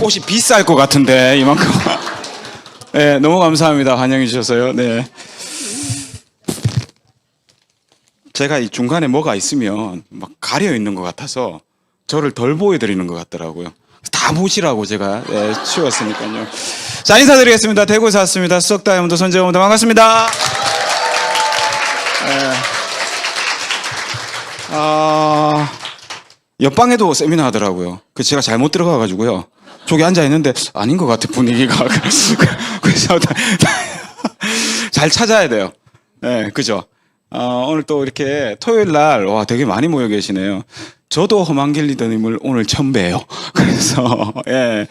꽃이 비쌀 것 같은데 이만큼. 네, 너무 감사합니다. 환영해 주셔서요. 네. 제가 이 중간에 뭐가 있으면 막 가려 있는 것 같아서 저를 덜 보여드리는 것 같더라고요. 다 보시라고 제가 치웠으니까요. 자, 인사드리겠습니다. 대구에서 왔습니다. 수석 다이아몬드 손재호입니다. 반갑습니다. 옆방에도 세미나 하더라고요. 그 제가 잘못 들어가가지고요. 저기 앉아 있는데 아닌 것 같아 분위기가. 그래서 잘 찾아야 돼요. 네, 그죠? 오늘 또 이렇게 토요일 날, 와, 되게 많이 모여 계시네요. 저도 험한길 리더님을 오늘 처음 봬요. 그래서, 예,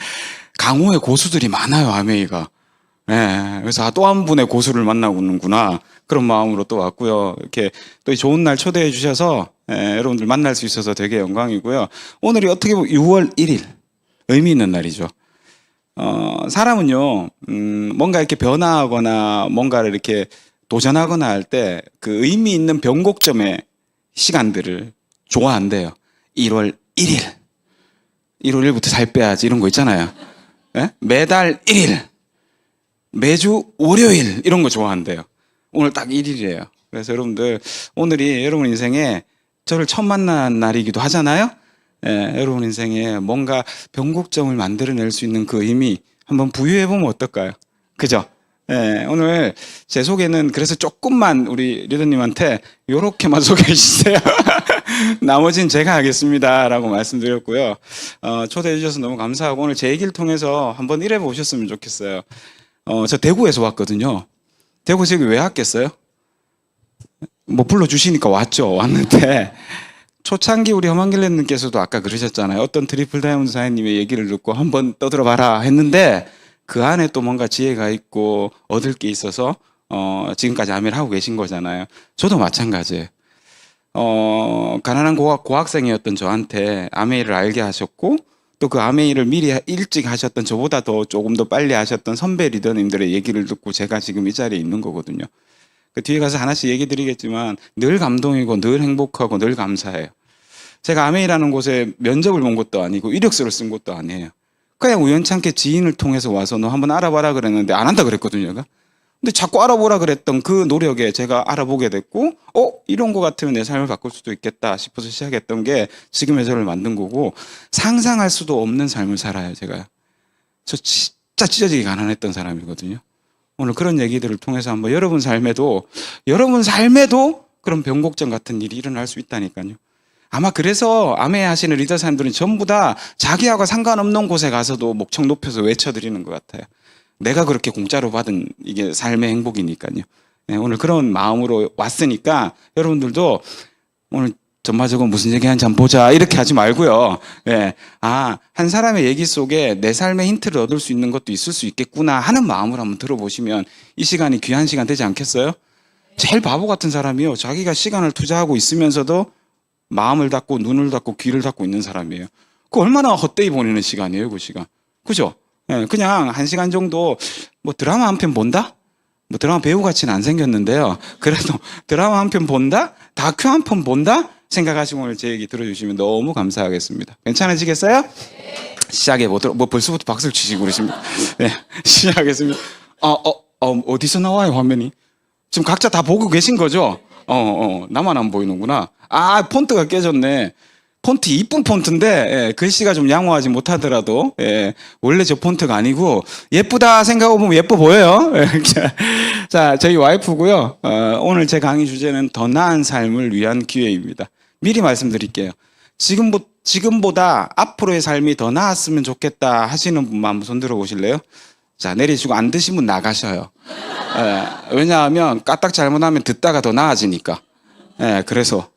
강호의 고수들이 많아요, 아메이가. 예, 그래서 또 한 분의 고수를 만나고는구나. 그런 마음으로 또 왔고요. 이렇게 또 좋은 날 초대해 주셔서, 여러분들 만날 수 있어서 되게 영광이고요. 오늘이 어떻게 보면 6월 1일, 의미 있는 날이죠. 사람은요, 뭔가 이렇게 변화하거나 뭔가를 이렇게 도전하거나 할 때 그 의미 있는 변곡점의 시간들을 좋아한대요. 1월 1일. 1월 1일부터 살 빼야지 이런 거 있잖아요. 예? 매달 1일. 매주 월요일 이런 거 좋아한대요. 오늘 딱 1일이에요. 그래서 여러분들 오늘이 여러분 인생에 저를 처음 만난 날이기도 하잖아요. 예, 여러분 인생에 뭔가 변곡점을 만들어낼 수 있는 그 의미 한번 부여해보면 어떨까요? 그죠? 예, 오늘 제 소개는 그래서 조금만 우리 리더님한테 요렇게만 소개해 주세요. 나머지는 제가 하겠습니다. 라고 말씀드렸고요. 초대해 주셔서 너무 감사하고 오늘 제 얘기를 통해서 한번 일해 보셨으면 좋겠어요. 저 대구에서 왔거든요. 대구에서 여기 왜 왔겠어요? 뭐 불러주시니까 왔죠. 왔는데 초창기 우리 험한길레님께서도 아까 그러셨잖아요. 어떤 트리플 다이아몬드 사장님의 얘기를 듣고 한번 떠들어봐라 했는데 그 안에 또 뭔가 지혜가 있고 얻을 게 있어서 지금까지 아메를 하고 계신 거잖아요. 저도 마찬가지예요. 가난한 고학생이었던 저한테 아메이를 알게 하셨고 또 그 아메이를 미리 일찍 하셨던 저보다 더 조금 더 빨리 하셨던 선배 리더님들의 얘기를 듣고 제가 지금 이 자리에 있는 거거든요. 그 뒤에 가서 하나씩 얘기 드리겠지만 늘 감동이고 늘 행복하고 늘 감사해요. 제가 아메이라는 곳에 면접을 본 것도 아니고 이력서를 쓴 것도 아니에요. 그냥 우연찮게 지인을 통해서 와서 너 한번 알아봐라 그랬는데 안 한다 그랬거든요. 근데 자꾸 알아보라 그랬던 그 노력에 제가 알아보게 됐고 이런 거 같으면 내 삶을 바꿀 수도 있겠다 싶어서 시작했던 게 지금의 저를 만든 거고 상상할 수도 없는 삶을 살아요. 제가 저 진짜 찢어지게 가난했던 사람이거든요. 오늘 그런 얘기들을 통해서 한번 여러분 삶에도 그런 변곡점 같은 일이 일어날 수 있다니까요. 아마 그래서 아메 하시는 리더 사람들은 전부 다 자기하고 상관없는 곳에 가서도 목청 높여서 외쳐드리는 것 같아요. 내가 그렇게 공짜로 받은 이게 삶의 행복이니까요. 네, 오늘 그런 마음으로 왔으니까 여러분들도 오늘 전마저건 무슨 얘기하는지 한번 보자 이렇게 하지 말고요. 네, 한 사람의 얘기 속에 내 삶의 힌트를 얻을 수 있는 것도 있을 수 있겠구나 하는 마음으로 한번 들어보시면 이 시간이 귀한 시간 되지 않겠어요? 제일 바보 같은 사람이요. 자기가 시간을 투자하고 있으면서도 마음을 닫고 눈을 닫고 귀를 닫고 있는 사람이에요. 그 얼마나 헛되이 보내는 시간이에요, 그 시간. 그죠? 예, 그냥 1시간 정도 뭐 드라마 한 편 본다? 뭐 드라마 배우 같이는 안 생겼는데요. 그래도 드라마 한 편 본다? 다큐 한 편 본다? 생각하시고 오늘 제 얘기 들어주시면 너무 감사하겠습니다. 괜찮으시겠어요? 네. 시작해 보도록, 뭐 벌써부터 박수를 치시고 그러십니다. 네, 시작하겠습니다. 어디서 나와요, 화면이? 지금 각자 다 보고 계신 거죠? 나만 안 보이는구나. 폰트가 깨졌네. 폰트 이쁜 폰트인데 글씨가 좀 양호하지 못하더라도 원래 저 폰트가 아니고 예쁘다 생각해보면 예뻐 보여요. 자, 저희 와이프고요. 오늘 제 강의 주제는 더 나은 삶을 위한 기회입니다. 미리 말씀드릴게요. 지금보다 앞으로의 삶이 더 나았으면 좋겠다 하시는 분만 한번 손 들어보실래요? 자, 내리시고 안 드신 분 나가셔요. 왜냐하면 까딱 잘못하면 듣다가 더 나아지니까. 그래서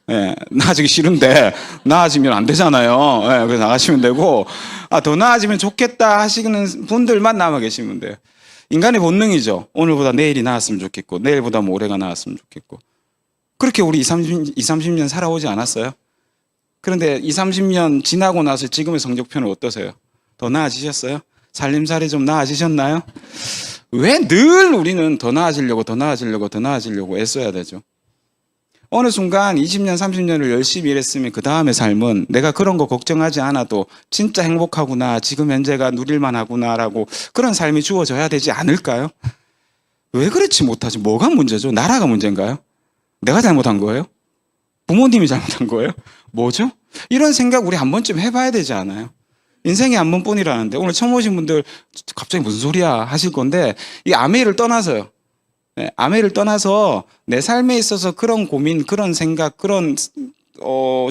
나아지기 싫은데 나아지면 안 되잖아요. 그래서 나가시면 되고 더 나아지면 좋겠다 하시는 분들만 남아 계시면 돼요. 인간의 본능이죠. 오늘보다 내일이 나았으면 좋겠고 내일보다 모레가 나았으면 좋겠고 그렇게 우리 30년 살아오지 않았어요? 그런데 30년 지나고 나서 지금의 성적표는 어떠세요? 더 나아지셨어요? 살림살이 좀 나아지셨나요? 왜 늘 우리는 더 나아지려고 애써야 되죠? 어느 순간 20년, 30년을 열심히 일했으면 그 다음의 삶은 내가 그런 거 걱정하지 않아도 진짜 행복하구나, 지금 현재가 누릴만 하구나라고 그런 삶이 주어져야 되지 않을까요? 왜 그렇지 못하지? 뭐가 문제죠? 나라가 문제인가요? 내가 잘못한 거예요? 부모님이 잘못한 거예요? 뭐죠? 이런 생각 우리 한 번쯤 해봐야 되지 않아요? 인생이 한 번뿐이라는데 오늘 처음 오신 분들 갑자기 무슨 소리야 하실 건데 이 아메이를 떠나서요. 네, 아메이를 떠나서 내 삶에 있어서 그런 고민, 그런 생각, 그런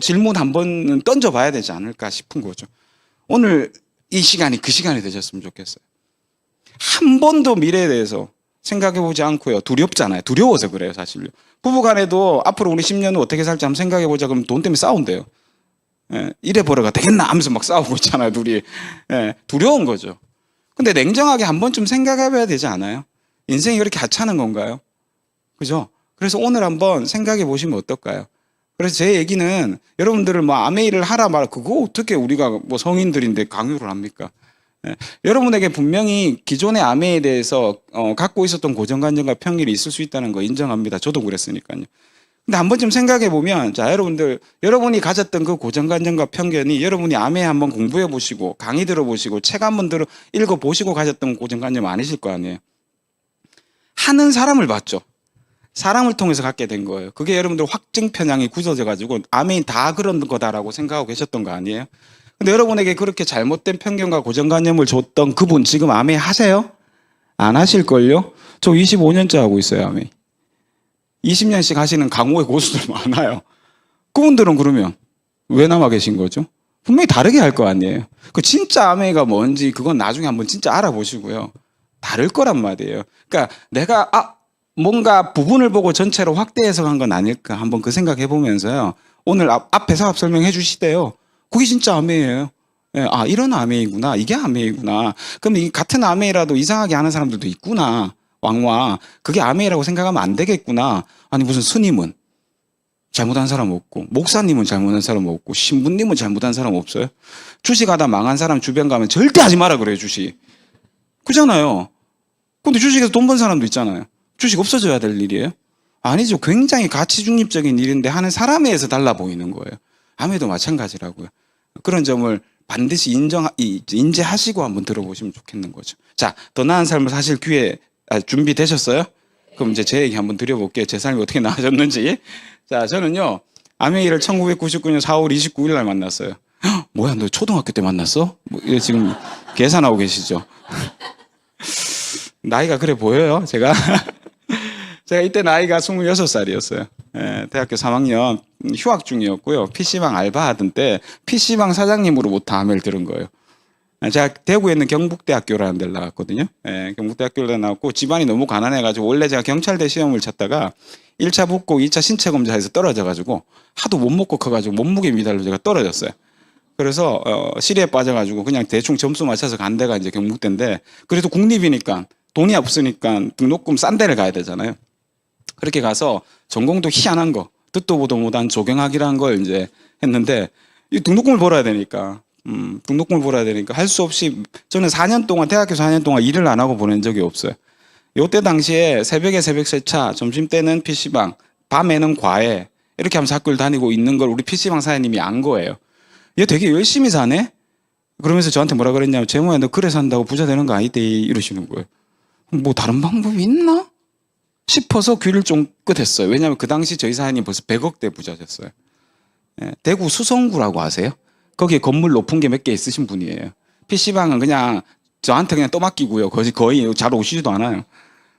질문 한 번은 던져봐야 되지 않을까 싶은 거죠. 오늘 이 시간이 그 시간이 되셨으면 좋겠어요. 한 번도 미래에 대해서 생각해보지 않고요. 두렵잖아요. 두려워서 그래요, 사실요. 부부간에도 앞으로 우리 10년은 어떻게 살지 한번 생각해보자 그러면 돈 때문에 싸운대요. 예, 이래 버려가 되겠나 하면서 막 싸우고 있잖아요, 둘이. 예, 두려운 거죠. 근데 냉정하게 한 번쯤 생각해봐야 되지 않아요? 인생이 그렇게 하찮은 건가요? 그죠? 그래서 오늘 한번 생각해 보시면 어떨까요? 그래서 제 얘기는 여러분들을 뭐 아메이를 하라 말 그거 어떻게 우리가 뭐 성인들인데 강요를 합니까? 예. 여러분에게 분명히 기존의 아메이에 대해서 갖고 있었던 고정관념과 편견이 있을 수 있다는 거 인정합니다. 저도 그랬으니까요. 근데 한 번쯤 생각해 보면 자 여러분들 여러분이 가졌던 그 고정관념과 편견이 여러분이 아메이 한번 공부해 보시고 강의 들어보시고 책 한번 읽어 보시고 가졌던 고정관념 아니실 거 아니에요. 하는 사람을 봤죠. 사람을 통해서 갖게 된 거예요. 그게 여러분들 확증 편향이 굳어져 가지고 아멘 다 그런 거다라고 생각하고 계셨던 거 아니에요? 근데 여러분에게 그렇게 잘못된 편견과 고정관념을 줬던 그분 지금 아멘 하세요? 안 하실걸요? 저 25년째 하고 있어요, 아멘. 20년씩 하시는 강호의 고수들 많아요. 그분들은 그러면 왜 남아 계신 거죠? 분명히 다르게 할 거 아니에요. 그 진짜 아멘가 뭔지 그건 나중에 한번 진짜 알아보시고요. 다를 거란 말이에요. 그러니까 내가 뭔가 부분을 보고 전체로 확대 해석한 건 아닐까 한번 그 생각해 보면서요. 오늘 앞에서 설명해 주시대요. 그게 진짜 아메이예요. 예, 이런 아메이구나. 이게 아메이구나. 그럼 이 같은 아메이라도 이상하게 하는 사람들도 있구나. 왕와 그게 아메이라고 생각하면 안 되겠구나. 아니 무슨 스님은 잘못한 사람 없고 목사님은 잘못한 사람 없고 신부님은 잘못한 사람 없어요? 주식하다 망한 사람 주변 가면 절대 하지 마라 그래요. 주식. 그잖아요. 근데 주식에서 돈 번 사람도 있잖아요. 주식 없어져야 될 일이에요? 아니죠. 굉장히 가치 중립적인 일인데 하는 사람에 의해서 달라 보이는 거예요. 아메도 마찬가지라고요. 그런 점을 반드시 인지하시고 한번 들어보시면 좋겠는 거죠. 자, 더 나은 삶을 사실 준비되셨어요? 그럼 이제 제 얘기 한번 드려볼게요. 제 삶이 어떻게 나아졌는지. 자, 저는요, 아메이를 1999년 4월 29일 날 만났어요. 헉, 뭐야, 너 초등학교 때 만났어? 뭐, 지금 계산하고 계시죠? 나이가 그래 보여요, 제가? 제가 이때 나이가 26살이었어요. 예, 대학교 3학년 휴학 중이었고요. PC방 알바하던 때 PC방 사장님으로부터 아메를 들은 거예요. 제가 대구에 있는 경북대학교라는 데를 나갔거든요. 예, 경북대학교를 나왔고 집안이 너무 가난해가지고 원래 제가 경찰대 시험을 쳤다가 1차 붙고 2차 신체 검사에서 떨어져가지고 하도 못 먹고 커가지고 몸무게 미달로 제가 떨어졌어요. 그래서 시리에 빠져가지고 그냥 대충 점수 맞춰서 간 데가 이제 경북대인데 그래도 국립이니까 돈이 없으니까 등록금 싼 데를 가야 되잖아요. 그렇게 가서 전공도 희한한 거, 듣도 보도 못한 조경학이라는 걸 이제 했는데 이 등록금을 벌어야 되니까 할 수 없이 저는 4년 동안 대학교 4년 동안 일을 안 하고 보낸 적이 없어요. 요때 당시에 새벽에 새벽 세차, 점심 때는 PC방, 밤에는 과외 이렇게 하면서 학교를 다니고 있는 걸 우리 PC방 사장님이 안 거예요. 얘 되게 열심히 사네? 그러면서 저한테 뭐라 그랬냐면 재모야 너 그래 산다고 부자 되는 거 아니대 이러시는 거예요. 뭐 다른 방법이 있나? 싶어서 귀를 쫑긋했어요. 왜냐하면 그 당시 저희 사장님 벌써 100억대 부자셨어요. 예, 대구 수성구라고 아세요? 거기에 건물 높은 게 몇 개 있으신 분이에요. PC방은 그냥 저한테 그냥 떠맡기고요. 거의 잘 오시지도 않아요.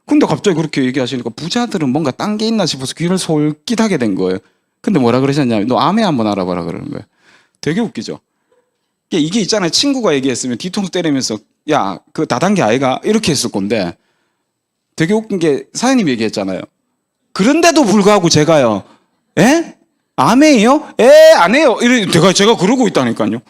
근데 갑자기 그렇게 얘기하시니까 부자들은 뭔가 딴 게 있나 싶어서 귀를 솔깃하게 된 거예요. 근데 뭐라 그러셨냐면 너 아메 한번 알아봐라 그러는 거예요. 되게 웃기죠. 이게 있잖아요. 친구가 얘기했으면 뒤통수 때리면서 야, 그 다단계 아이가 이렇게 했을 건데 되게 웃긴 게 사장님이 얘기했잖아요. 그런데도 불구하고 제가요. 에? 아메예요? 안 해요. 제가 그러고 있다니까요.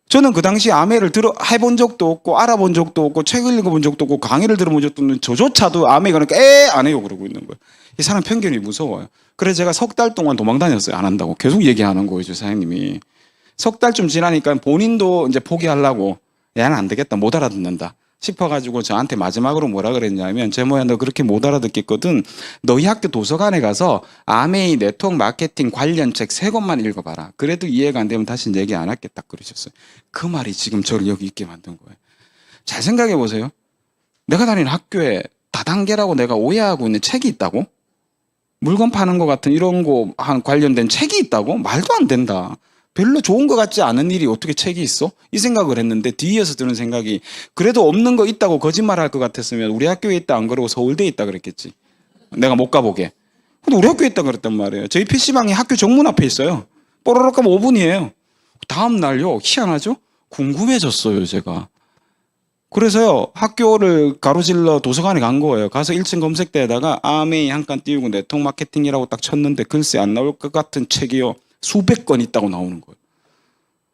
저는 그 당시 아메를 해본 적도 없고 알아본 적도 없고 책을 읽어본 적도 없고 강의를 들어본 적도 없는 저조차도 아메 그러니까 안 해요 그러고 있는 거예요. 이 사람 편견이 무서워요. 그래서 제가 석 달 동안 도망 다녔어요. 안 한다고. 계속 얘기하는 거예요. 사장님이. 석 달쯤 지나니까 본인도 이제 포기하려고 얘는 안 되겠다. 못 알아듣는다. 싶어가지고 저한테 마지막으로 뭐라 그랬냐면 제모야 너 그렇게 못 알아듣겠거든. 너희 학교 도서관에 가서 아메이 네트워크 마케팅 관련 책 3권만 읽어봐라. 그래도 이해가 안 되면 다시 얘기 안 할게 딱 그러셨어요. 그 말이 지금 저를 여기 있게 만든 거예요. 잘 생각해 보세요. 내가 다니는 학교에 다단계라고 내가 오해하고 있는 책이 있다고? 물건 파는 것 같은 이런 거 관련된 책이 있다고? 말도 안 된다. 별로 좋은 것 같지 않은 일이 어떻게 책이 있어? 이 생각을 했는데 뒤에서 드는 생각이 그래도 없는 거 있다고 거짓말할 것 같았으면 우리 학교에 있다 안 그러고 서울대에 있다 그랬겠지. 내가 못 가보게. 근데 우리 학교에 있다 그랬단 말이에요. 저희 PC방이 학교 정문 앞에 있어요. 뽀로로 가면 5분이에요. 다음 날요. 희한하죠? 궁금해졌어요 제가. 그래서요 학교를 가로질러 도서관에 간 거예요. 가서 1층 검색대에다가 아메이 한 칸 띄우고 네트워크 마케팅이라고 딱 쳤는데 글쎄 안 나올 것 같은 책이요. 수백 건 있다고 나오는 거예요.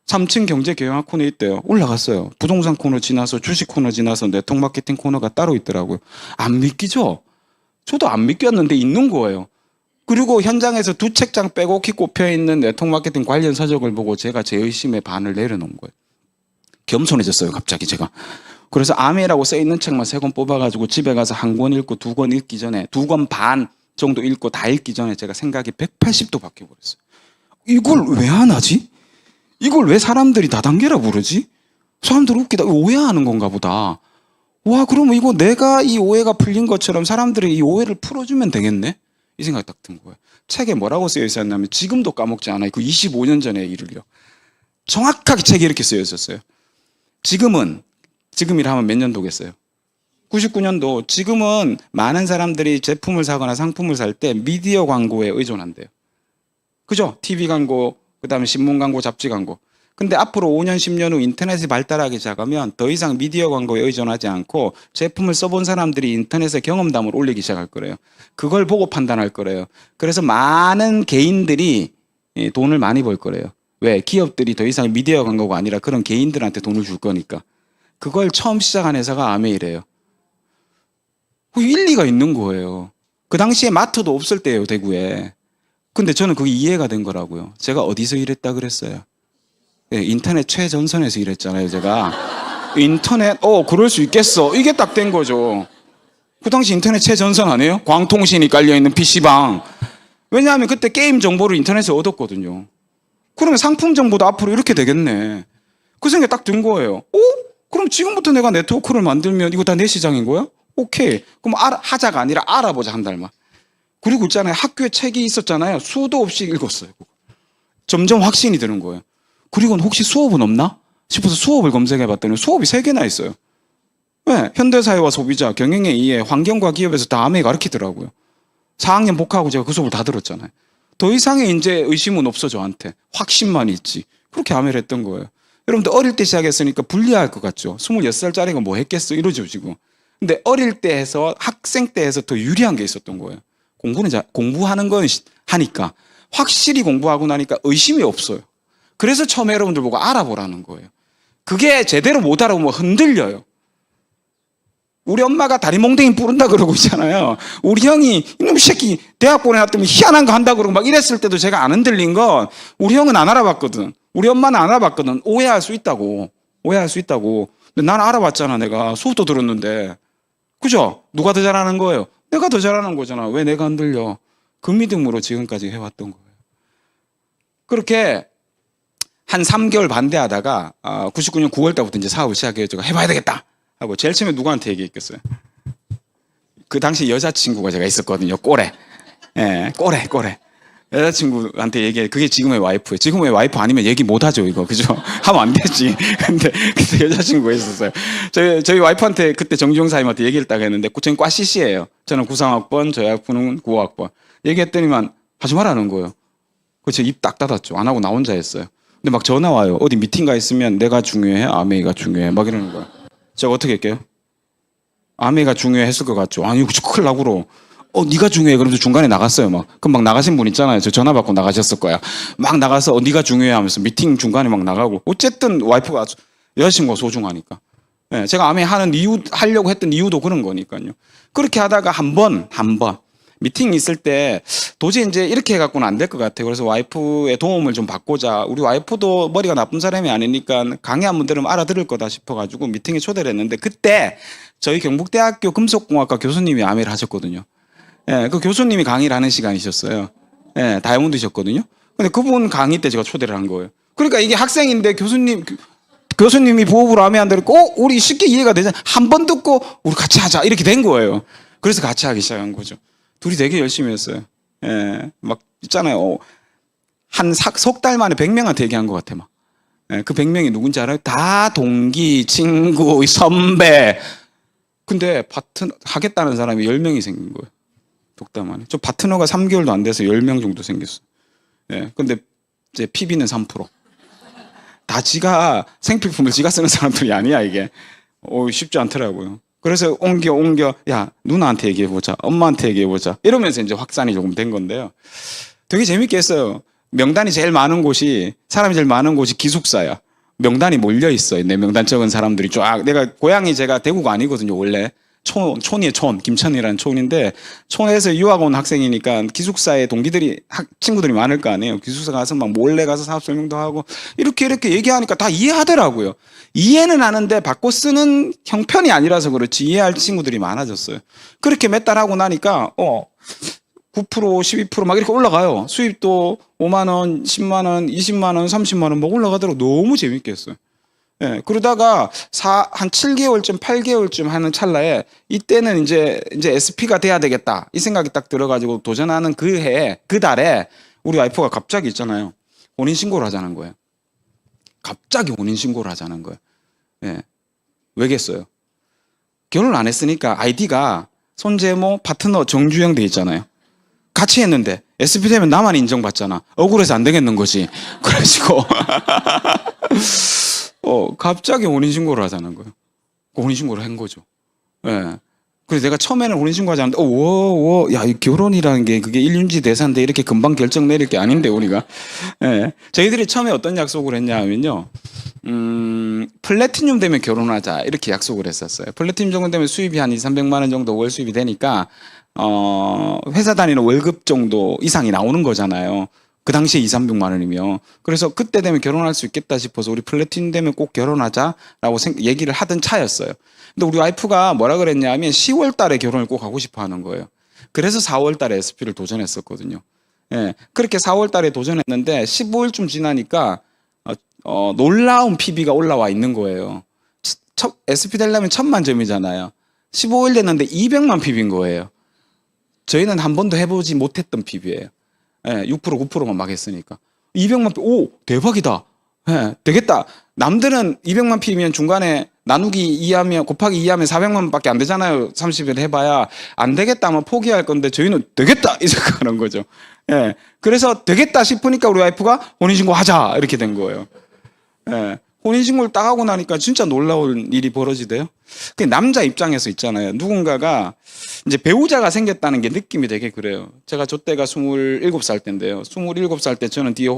3층 경제경영학 코너에 있대요. 올라갔어요. 부동산 코너 지나서 주식 코너 지나서 네트워크 마케팅 코너가 따로 있더라고요. 안 믿기죠? 저도 안 믿겼는데 있는 거예요. 그리고 현장에서 2책장 빼곡히 꼽혀있는 네트워크 마케팅 관련 서적을 보고 제가 제 의심의 반을 내려놓은 거예요. 겸손해졌어요 갑자기 제가. 그래서 아메라고 써있는 책만 3권 뽑아가지고 집에 가서 1권 읽고 2권 읽기 전에 2권 반 정도 읽고 다 읽기 전에 제가 생각이 180도 바뀌어버렸어요. 이걸 왜 안 하지? 이걸 왜 사람들이 다단계라 부르지? 사람들 웃기다 오해하는 건가 보다. 와 그러면 이거 내가 이 오해가 풀린 것처럼 사람들이 이 오해를 풀어주면 되겠네? 이 생각이 딱 든 거예요. 책에 뭐라고 쓰여 있었냐면 지금도 까먹지 않아요. 그 25년 전의 일을요. 정확하게 책에 이렇게 쓰여 있었어요. 지금이라 하면 몇 년도겠어요? 99년도. 지금은 많은 사람들이 제품을 사거나 상품을 살 때 미디어 광고에 의존한대요. 그죠? TV 광고, 그 다음에 신문 광고, 잡지 광고. 근데 앞으로 5년, 10년 후 인터넷이 발달하기 시작하면 더 이상 미디어 광고에 의존하지 않고 제품을 써본 사람들이 인터넷에 경험담을 올리기 시작할 거래요. 그걸 보고 판단할 거래요. 그래서 많은 개인들이 돈을 많이 벌 거래요. 왜? 기업들이 더 이상 미디어 광고가 아니라 그런 개인들한테 돈을 줄 거니까. 그걸 처음 시작한 회사가 아메이래요. 일리가 있는 거예요. 그 당시에 마트도 없을 때예요, 대구에. 근데 저는 그게 이해가 된 거라고요. 제가 어디서 일했다 그랬어요? 네, 인터넷 최전선에서 일했잖아요, 제가. 인터넷, 그럴 수 있겠어. 이게 딱 된 거죠. 그 당시 인터넷 최전선 아니에요? 광통신이 깔려있는 PC방. 왜냐하면 그때 게임 정보를 인터넷에서 얻었거든요. 그러면 상품 정보도 앞으로 이렇게 되겠네. 그 생각이 딱 든 거예요. 그럼 지금부터 내가 네트워크를 만들면 이거 다 내 시장인 거야? 오케이. 그럼 하자가 아니라 알아보자 한 달만. 그리고 있잖아요. 학교에 책이 있었잖아요. 수도 없이 읽었어요. 점점 확신이 드는 거예요. 그리고 혹시 수업은 없나 싶어서 수업을 검색해봤더니 수업이 3개나 있어요. 네, 현대사회와 소비자, 경영의 이해, 환경과 기업에서 다 아메이 가르치더라고요. 4학년 복학하고 제가 그 수업을 다 들었잖아요. 더 이상의 이제 의심은 없어 저한테. 확신만 있지. 그렇게 아메이를 했던 거예요. 여러분들 어릴 때 시작했으니까 불리할 것 같죠. 26살짜리가 뭐 했겠어 이러죠 지금. 근데 어릴 때 해서 학생 때 해서 더 유리한 게 있었던 거예요. 공부하는 건 하니까 확실히 공부하고 나니까 의심이 없어요. 그래서 처음에 여러분들 보고 알아보라는 거예요. 그게 제대로 못 알아보면 흔들려요. 우리 엄마가 다리 몽댕이 뿌른다 그러고 있잖아요. 우리 형이 이놈 새끼 대학 보내놨더니 희한한 거 한다 그러고 막 이랬을 때도 제가 안 흔들린 건 우리 형은 안 알아봤거든. 우리 엄마는 안 알아봤거든. 오해할 수 있다고. 근데 나는 알아봤잖아. 내가 수업도 들었는데. 그죠? 누가 더 잘하는 거예요? 내가 더 잘하는 거잖아. 왜 내가 흔들려? 그 믿음으로 지금까지 해왔던 거예요. 그렇게 한 3개월 반대하다가 99년 9월 달부터 이제 사업을 시작해서 해봐야 되겠다 하고 제일 처음에 누구한테 얘기했겠어요? 그 당시 여자친구가 제가 있었거든요. 꼬레. 예, 꼬레. 여자친구한테 얘기해. 그게 지금의 와이프예요. 지금의 와이프 아니면 얘기 못 하죠, 이거. 그죠? 하면 안 되지. 근데 그때 여자친구가 있었어요. 저희 와이프한테 그때 정주영사님한테 얘기를 딱 했는데, 저는 과 CC예요. 저는 93학번, 저희 와이프는 95학번. 얘기했더니만 하지 말라는 거예요. 그래서 입 딱 닫았죠. 안 하고 나 혼자 했어요. 근데 막 전화 와요. 어디 미팅 가 있으면 내가 중요해? 아메이가 중요해? 막 이러는 거예요. 제가 어떻게 할게요? 아메이가 중요해 했을 것 같죠? 아니, 큰일 나구로. 네가 중요해. 그러면서 중간에 나갔어요. 그럼 막 나가신 분 있잖아요. 저 전화 받고 나가셨을 거야. 막 나가서 네가 중요해 하면서 미팅 중간에 막 나가고. 어쨌든 와이프가 여자친구가 소중하니까. 네, 제가 아메이 하려고 했던 이유도 그런 거니까요. 그렇게 하다가 한 번 미팅 있을 때 도저히 이제 이렇게 해갖고는 안 될 것 같아요. 그래서 와이프의 도움을 좀 받고자, 우리 와이프도 머리가 나쁜 사람이 아니니까 강의 한번 들으면 알아들을 거다 싶어가지고 미팅에 초대를 했는데, 그때 저희 경북대학교 금속공학과 교수님이 아메를 하셨거든요. 예, 그 교수님이 강의를 하는 시간이셨어요. 예, 다이아몬드셨거든요. 근데 그분 강의 때 제가 초대를 한 거예요. 그러니까 이게 학생인데 교수님이 부업으로 아메한다고 우리 쉽게 이해가 되잖아. 한 번 듣고 우리 같이 하자 이렇게 된 거예요. 그래서 같이 하기 시작한 거죠. 둘이 되게 열심히 했어요. 예, 막 있잖아요. 한 석 달 만에 100명한테 얘기한 것 같아 막. 예, 그 100명이 누군지 알아요? 다 동기, 친구, 선배. 근데 하겠다는 사람이 10명이 생긴 거예요. 독담만에. 저 파트너가 3개월도 안 돼서 10명 정도 생겼어. 예, 근데 이제 PB는 3%. 다 지가 생필품을 지가 쓰는 사람들이 아니야 이게. 쉽지 않더라고요. 그래서 옮겨 야 누나한테 얘기해보자, 엄마한테 얘기해보자 이러면서 이제 확산이 조금 된 건데요. 되게 재밌게 했어요. 명단이 제일 많은 곳이, 사람이 제일 많은 곳이 기숙사야. 명단이 몰려 있어요. 내 명단 적은 사람들이 쫙. 내가 고향이 제가 대구가 아니거든요 원래. 촌이에요. 김천이라는 촌인데, 촌에서 유학 온 학생이니까 기숙사에 동기들이 친구들이 많을 거 아니에요. 기숙사 가서 막 몰래 가서 사업 설명도 하고 이렇게 얘기하니까 다 이해하더라고요. 이해는 하는데 바꿔 쓰는 형편이 아니라서 그렇지 이해할 친구들이 많아졌어요. 그렇게 몇 달 하고 나니까 9%, 12%막 이렇게 올라가요. 수입도 5만 원, 10만 원, 20만 원, 30만 원 막 올라가더라고. 너무 재밌게 했어요. 예, 그러다가 한 7개월쯤, 8개월쯤 하는 찰나에 이때는 이제 SP가 돼야 되겠다. 이 생각이 딱 들어가지고 도전하는 그 해에, 그 달에 우리 와이프가 갑자기 있잖아요. 혼인신고를 하자는 거예요. 갑자기 혼인신고를 하자는 거예요. 예. 왜겠어요? 결혼 안 했으니까 아이디가 손재모, 파트너, 정주영 돼 있잖아요. 같이 했는데 SP 되면 나만 인정받잖아. 억울해서 안 되겠는 거지. 그래가지고 갑자기 혼인신고를 하자는 거예요. 혼인신고를 한 거죠. 예. 그래서 내가 처음에는 혼인신고하지 않는데, 야, 이 결혼이라는 게 그게 일륜지 대사인데 이렇게 금방 결정 내릴 게 아닌데, 우리가. 예. 저희들이 처음에 어떤 약속을 했냐 하면요. 플래티늄 되면 결혼하자. 이렇게 약속을 했었어요. 플래티늄 정도 되면 수입이 한 2, 300만 원 정도 월 수입이 되니까, 회사 다니는 월급 정도 이상이 나오는 거잖아요. 그 당시에 2, 300만 원이면. 그래서 그때 되면 결혼할 수 있겠다 싶어서 우리 플래티늄 되면 꼭 결혼하자라고 얘기를 하던 차였어요. 근데 우리 와이프가 뭐라 그랬냐면 10월 달에 결혼을 꼭 하고 싶어 하는 거예요. 그래서 4월 달에 SP를 도전했었거든요. 예. 그렇게 4월 달에 도전했는데 15일쯤 지나니까 놀라운 PB가 올라와 있는 거예요. SP 되려면 1000만 점이잖아요. 15일 됐는데 200만 PB인 거예요. 저희는 한 번도 해보지 못했던 PB예요. 예, 6%, 9%만 막 했으니까. 200만, 대박이다. 예, 되겠다. 남들은 200만 피면 중간에 나누기 2하면, 곱하기 2하면 400만 밖에 안 되잖아요. 30일 해봐야. 안 되겠다 하면 포기할 건데 저희는 되겠다! 이 생각하는 거죠. 예. 그래서 되겠다 싶으니까 우리 와이프가 혼인신고 하자! 이렇게 된 거예요. 예. 혼인신고를 딱 하고 나니까 진짜 놀라운 일이 벌어지대요. 그 남자 입장에서 있잖아요. 누군가가 이제 배우자가 생겼다는 게 느낌이 되게 그래요. 제가 저 때가 27살 때인데요. 27살 때 저는 뒤에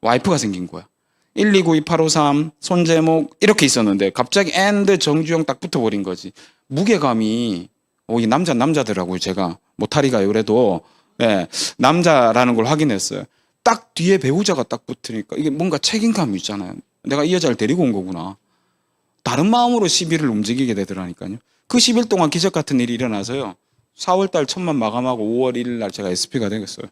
와이프가 생긴 거야. 1292853 손재목 이렇게 있었는데 갑자기 앤드 정주영 딱 붙어버린 거지. 무게감이 이 남자더라고요. 제가 모타리가 그래도 예, 남자라는 걸 확인했어요. 딱 뒤에 배우자가 딱 붙으니까 이게 뭔가 책임감이 있잖아요. 내가 이 여자를 데리고 온 거구나. 다른 마음으로 10일을 움직이게 되더라니까요. 그 10일 동안 기적 같은 일이 일어나서요. 4월달 1000만 마감하고 5월 1일 날 제가 SP가 되겠어요.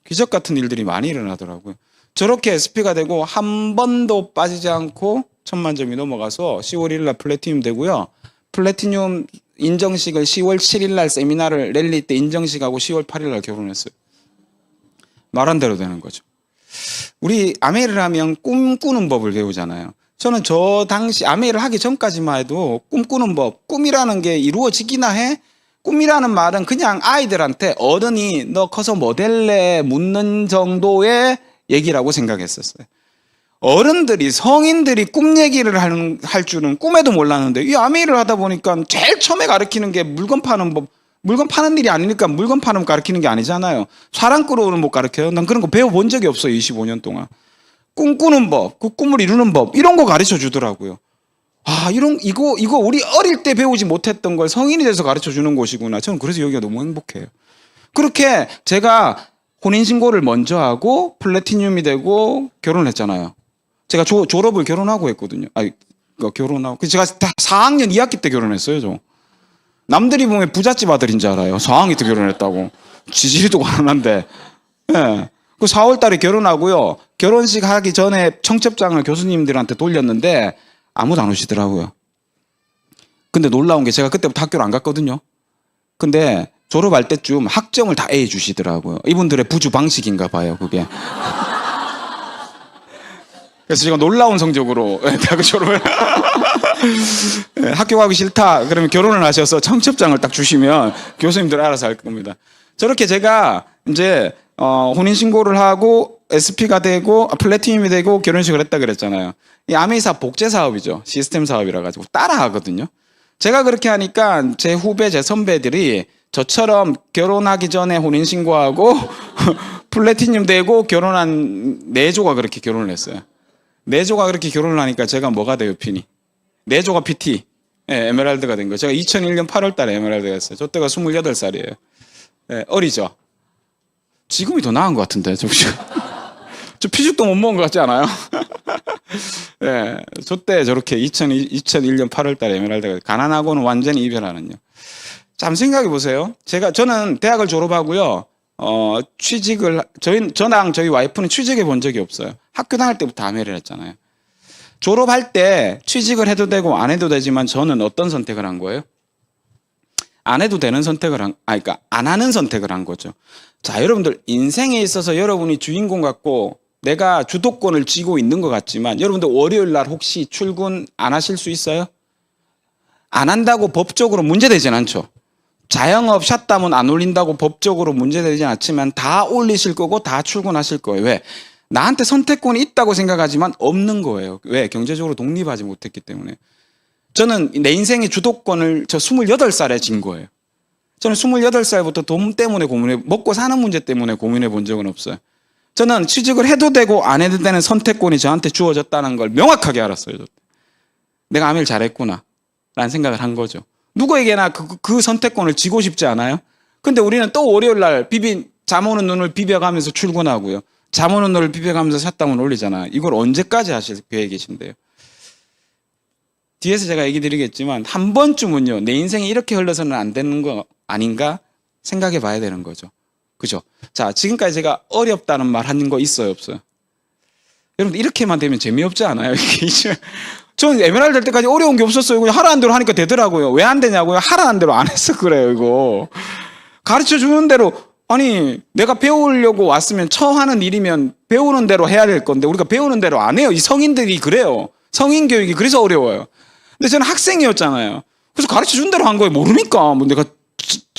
기적 같은 일들이 많이 일어나더라고요. 저렇게 SP가 되고 한 번도 빠지지 않고 1000만 점이 넘어가서 10월 1일 날 플래티늄 되고요. 플래티늄 인정식을 10월 7일 날 세미나를 랠리 때 인정식하고 10월 8일 날 결혼했어요. 말한 대로 되는 거죠. 우리 아메를 하면 꿈꾸는 법을 배우잖아요. 저는 저 당시 아메를 하기 전까지만 해도 꿈꾸는 법, 꿈이라는 게 이루어지기나 해? 꿈이라는 말은 그냥 아이들한테 어른이 너 커서 뭐 될래 묻는 정도의 얘기라고 생각했었어요. 어른들이, 성인들이 꿈 얘기를 할 줄은 꿈에도 몰랐는데 이 아메이를 하다 보니까 제일 처음에 가르치는 게 물건 파는 법. 물건 파는 일이 아니니까 물건 파는 거 가르치는 게 아니잖아요. 사람 끌어오는 법 가르쳐요. 난 그런 거 배워본 적이 없어요. 25년 동안. 꿈꾸는 법, 그 꿈을 이루는 법 이런 거 가르쳐 주더라고요. 이거 우리 어릴 때 배우지 못했던 걸 성인이 돼서 가르쳐 주는 곳이구나. 저는 그래서 여기가 너무 행복해요. 그렇게 제가 혼인신고를 먼저 하고 플래티늄이 되고 결혼을 했잖아요. 제가 졸업을 결혼하고 했거든요. 아니, 결혼하고. 제가 다 4학년 2학기 때 결혼했어요, 저. 남들이 보면 부잣집 아들인 줄 알아요. 4학년 때 결혼했다고. 지지리도 가난한데. 예. 그 4월 달에 결혼하고요. 결혼식 하기 전에 청첩장을 교수님들한테 돌렸는데 아무도 안 오시더라고요. 근데 놀라운 게 제가 그때부터 학교를 안 갔거든요. 근데 졸업할 때쯤 학점을 다 A 주시더라고요. 이분들의 부주 방식인가 봐요, 그게. 그래서 제가 놀라운 성적으로 대학 졸업을 학교 가기 싫다 그러면 결혼을 하셔서 청첩장을 딱 주시면 교수님들 알아서 할 겁니다. 저렇게 제가 이제 혼인신고를 하고 SP가 되고 플래티늄이 되고 결혼식을 했다 그랬잖아요. 이 아메이사 복제 사업이죠. 시스템 사업이라 가지고 따라 하거든요. 제가 그렇게 하니까 제 후배, 제 선배들이 저처럼 결혼하기 전에 혼인신고하고 플래티늄 되고 결혼한 4조가 그렇게 결혼을 했어요. 4조가 그렇게 결혼을 하니까 제가 뭐가 돼요, 핀이? 4조가 PT. 예, 에메랄드가 된 거예요. 제가 2001년 8월 달에 에메랄드가 됐어요. 저 때가 28살이에요. 예, 어리죠? 지금이 더 나은 것 같은데, 저 피죽도 못 먹은 것 같지 않아요? 예, 저 때 저렇게 2001년 8월 달에 에메랄드가 가난하고는 완전히 이별하는요. 참 생각해 보세요. 저는 대학을 졸업하고요. 저랑 저희 와이프는 취직해 본 적이 없어요. 학교 다닐 때부터 아메리를 했잖아요. 졸업할 때 취직을 해도 되고 안 해도 되지만 저는 어떤 선택을 한 거예요? 안 해도 되는 선택을 그러니까 안 하는 선택을 한 거죠. 자, 여러분들 인생에 있어서 여러분이 주인공 같고 내가 주도권을 쥐고 있는 것 같지만 여러분들 월요일 날 혹시 출근 안 하실 수 있어요? 안 한다고 법적으로 문제되진 않죠. 자영업 샷다운 안 올린다고 법적으로 문제되진 않지만 다 올리실 거고 다 출근하실 거예요. 왜? 나한테 선택권이 있다고 생각하지만 없는 거예요. 왜? 경제적으로 독립하지 못했기 때문에. 저는 내 인생의 주도권을 28살에 진 거예요. 저는 28살부터 돈 때문에 먹고 사는 문제 때문에 고민해 본 적은 없어요. 저는 취직을 해도 되고 안 해도 되는 선택권이 저한테 주어졌다는 걸 명확하게 알았어요. 내가 아메를 잘했구나 라는 생각을 한 거죠. 누구에게나 그 선택권을 쥐고 싶지 않아요? 근데 우리는 또 월요일 날 잠 오는 눈을 비벼가면서 출근하고요. 잠 오는 눈을 비벼가면서 샷다운 올리잖아요. 이걸 언제까지 하실 계획이신데요? 뒤에서 제가 얘기 드리겠지만 한 번쯤은요. 내 인생이 이렇게 흘러서는 안 되는 거 아닌가 생각해 봐야 되는 거죠. 그죠? 자, 지금까지 제가 어렵다는 말 한 거 있어요, 없어요? 여러분 이렇게만 되면 재미없지 않아요? 저는 에메랄드 될 때까지 어려운 게 없었어요. 그냥 하라는 대로 하니까 되더라고요. 왜 안 되냐고요? 하라는 대로 안 해서 그래요, 이거. 가르쳐 주는 대로, 아니, 내가 배우려고 왔으면 처하는 일이면 배우는 대로 해야 될 건데, 우리가 배우는 대로 안 해요. 이 성인들이 그래요. 성인 교육이 그래서 어려워요. 근데 저는 학생이었잖아요. 그래서 가르쳐 준 대로 한 거예요. 모르니까. 뭐 내가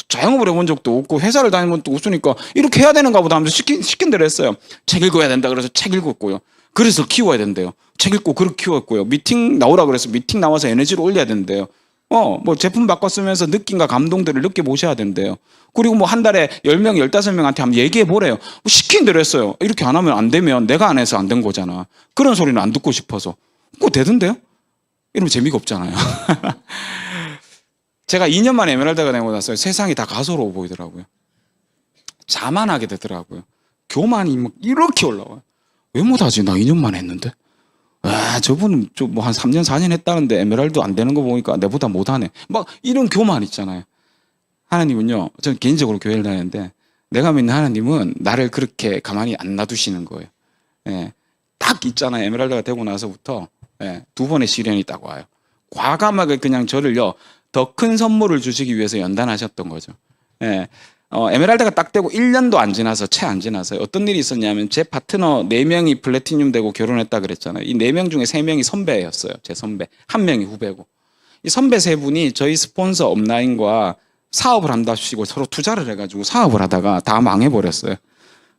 자영업을 해본 적도 없고, 회사를 다니면 또 없으니까, 이렇게 해야 되는가 보다 하면서 시킨 대로 했어요. 책 읽어야 된다 그래서 책 읽었고요. 그래서 키워야 된대요. 책 읽고 그렇게 키웠고요. 미팅 나오라 그래서 미팅 나와서 에너지를 올려야 된대요. 뭐 제품 바꿔 쓰면서 느낌과 감동들을 느껴보셔야 된대요. 그리고 뭐 한 달에 10명, 15명한테 한번 얘기해 보래요. 뭐 시킨 대로 했어요. 이렇게 안 하면 안 되면 내가 안 해서 안 된 거잖아. 그런 소리는 안 듣고 싶어서. 그거 되던데요? 이러면 재미가 없잖아요. 제가 2년 만에 에메랄드가 되고 나서 세상이 다 가소로워 보이더라고요. 자만하게 되더라고요. 교만이 막 이렇게 올라와요. 왜 못하지? 나 2년 만에 했는데. 저분은 뭐 한 3년, 4년 했다는데 에메랄드 안 되는 거 보니까 내보다 못하네. 막 이런 교만 있잖아요. 하나님은요, 저는 개인적으로 교회를 다니는데 내가 믿는 하나님은 나를 그렇게 가만히 안 놔두시는 거예요. 예, 딱 있잖아요. 에메랄드가 되고 나서부터 2번의 시련이 딱 와요. 과감하게 그냥 저를요, 더 큰 선물을 주시기 위해서 연단하셨던 거죠. 예. 에메랄드가 딱 되고 1년도 안 지나서 채 안 지나서요. 어떤 일이 있었냐면 제 파트너 4명이 플래티늄 되고 결혼했다 그랬잖아요. 이 4명 중에 3명이 선배였어요. 제 선배. 1명이 후배고. 이 선배 3분이 저희 스폰서 업라인과 사업을 한다시고 서로 투자를 해가지고 사업을 하다가 다 망해버렸어요.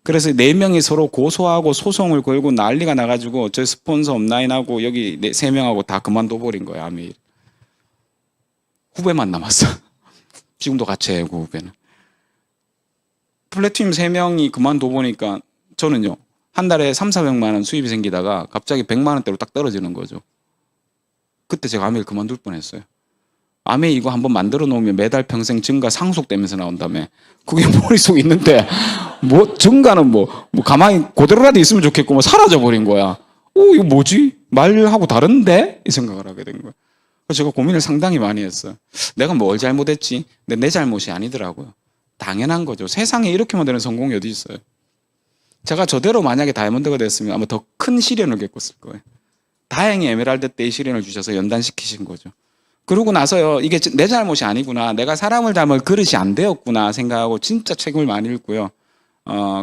그래서 4명이 서로 고소하고 소송을 걸고 난리가 나가지고 저희 스폰서 업라인하고 여기 3명하고 다 그만둬버린 거예요. 아메일. 후배만 남았어. 지금도 같이 해요. 그 후배는. 플래티늄 3명이 그만둬보니까 저는요, 한 달에 3, 400만 원 수입이 생기다가 갑자기 100만 원대로 딱 떨어지는 거죠. 그때 제가 아메를 그만둘 뻔했어요. 아메 이거 한번 만들어 놓으면 매달 평생 증가 상속되면서 나온다며. 그게 머릿속에 있는데, 뭐, 증가는 뭐 가만히 그대로라도 있으면 좋겠고, 뭐 사라져버린 거야. 이거 뭐지? 말하고 다른데? 이 생각을 하게 된 거야. 그래서 제가 고민을 상당히 많이 했어요. 내가 뭘 잘못했지? 근데 내 잘못이 아니더라고요. 당연한 거죠. 세상에 이렇게만 되는 성공이 어디 있어요? 제가 저대로 만약에 다이아몬드가 됐으면 아마 더 큰 시련을 겪었을 거예요. 다행히 에메랄드 때 이 시련을 주셔서 연단시키신 거죠. 그러고 나서요, 이게 내 잘못이 아니구나. 내가 사람을 닮을 그릇이 안 되었구나 생각하고 진짜 책을 많이 읽고요.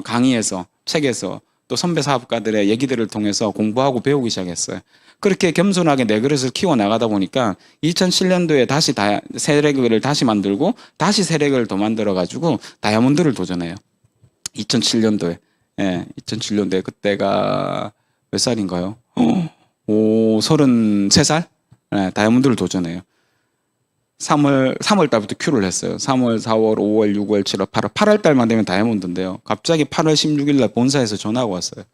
강의에서, 책에서, 또 선배 사업가들의 얘기들을 통해서 공부하고 배우기 시작했어요. 그렇게 겸손하게 내 그릇을 키워나가다 보니까 2007년도에 다시 세력을 다시 만들고 다시 세력을 더 만들어가지고 다이아몬드를 도전해요. 2007년도에. 예, 2007년도에 그때가 몇 살인가요? 33살? 예, 다이아몬드를 도전해요. 3월 달부터 큐를 했어요. 3월, 4월, 5월, 6월, 7월, 8월. 8월 달만 되면 다이아몬드인데요. 갑자기 8월 16일 날 본사에서 전화가 왔어요.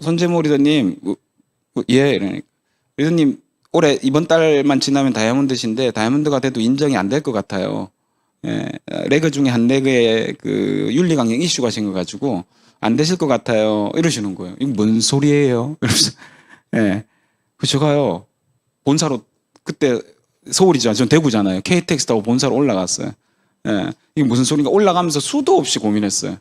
손재모 리더님, 예, 이러니까. 리더님, 올해 이번 달만 지나면 다이아몬드신데 다이아몬드가 돼도 인정이 안 될 것 같아요. 예, 레그 중에 한 레그에 그 윤리 강령 이슈가 생겨가지고 안 되실 것 같아요. 이러시는 거예요. 이거 뭔 소리예요? 이러면서. 예. 그 제가요, 본사로, 그때 서울이죠. 전 대구잖아요. KTX 타고 본사로 올라갔어요. 예. 이게 무슨 소리인가 올라가면서 수도 없이 고민했어요.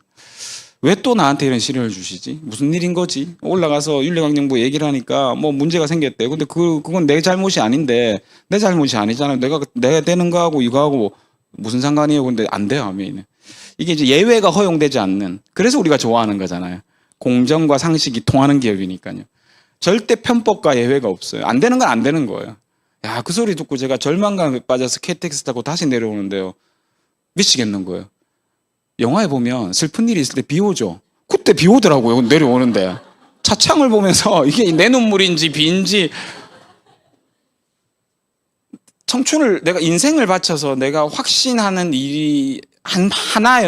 왜 또 나한테 이런 시련을 주시지? 무슨 일인 거지? 올라가서 윤리강령부 얘기를 하니까 뭐 문제가 생겼대요. 근데 그건 내 잘못이 아닌데, 내 잘못이 아니잖아요. 내가 되는 거하고 이거하고 무슨 상관이에요? 근데 안 돼요, 아메이는. 이게 이제 예외가 허용되지 않는, 그래서 우리가 좋아하는 거잖아요. 공정과 상식이 통하는 기업이니까요. 절대 편법과 예외가 없어요. 안 되는 건 안 되는 거예요. 야, 그 소리 듣고 제가 절망감에 빠져서 KTX 타고 다시 내려오는데요. 미치겠는 거예요. 영화에 보면 슬픈 일이 있을 때 비 오죠. 그때 비 오더라고요. 내려오는데. 차창을 보면서 이게 내 눈물인지 비인지, 청춘을, 내가 인생을 바쳐서 내가 확신하는 일이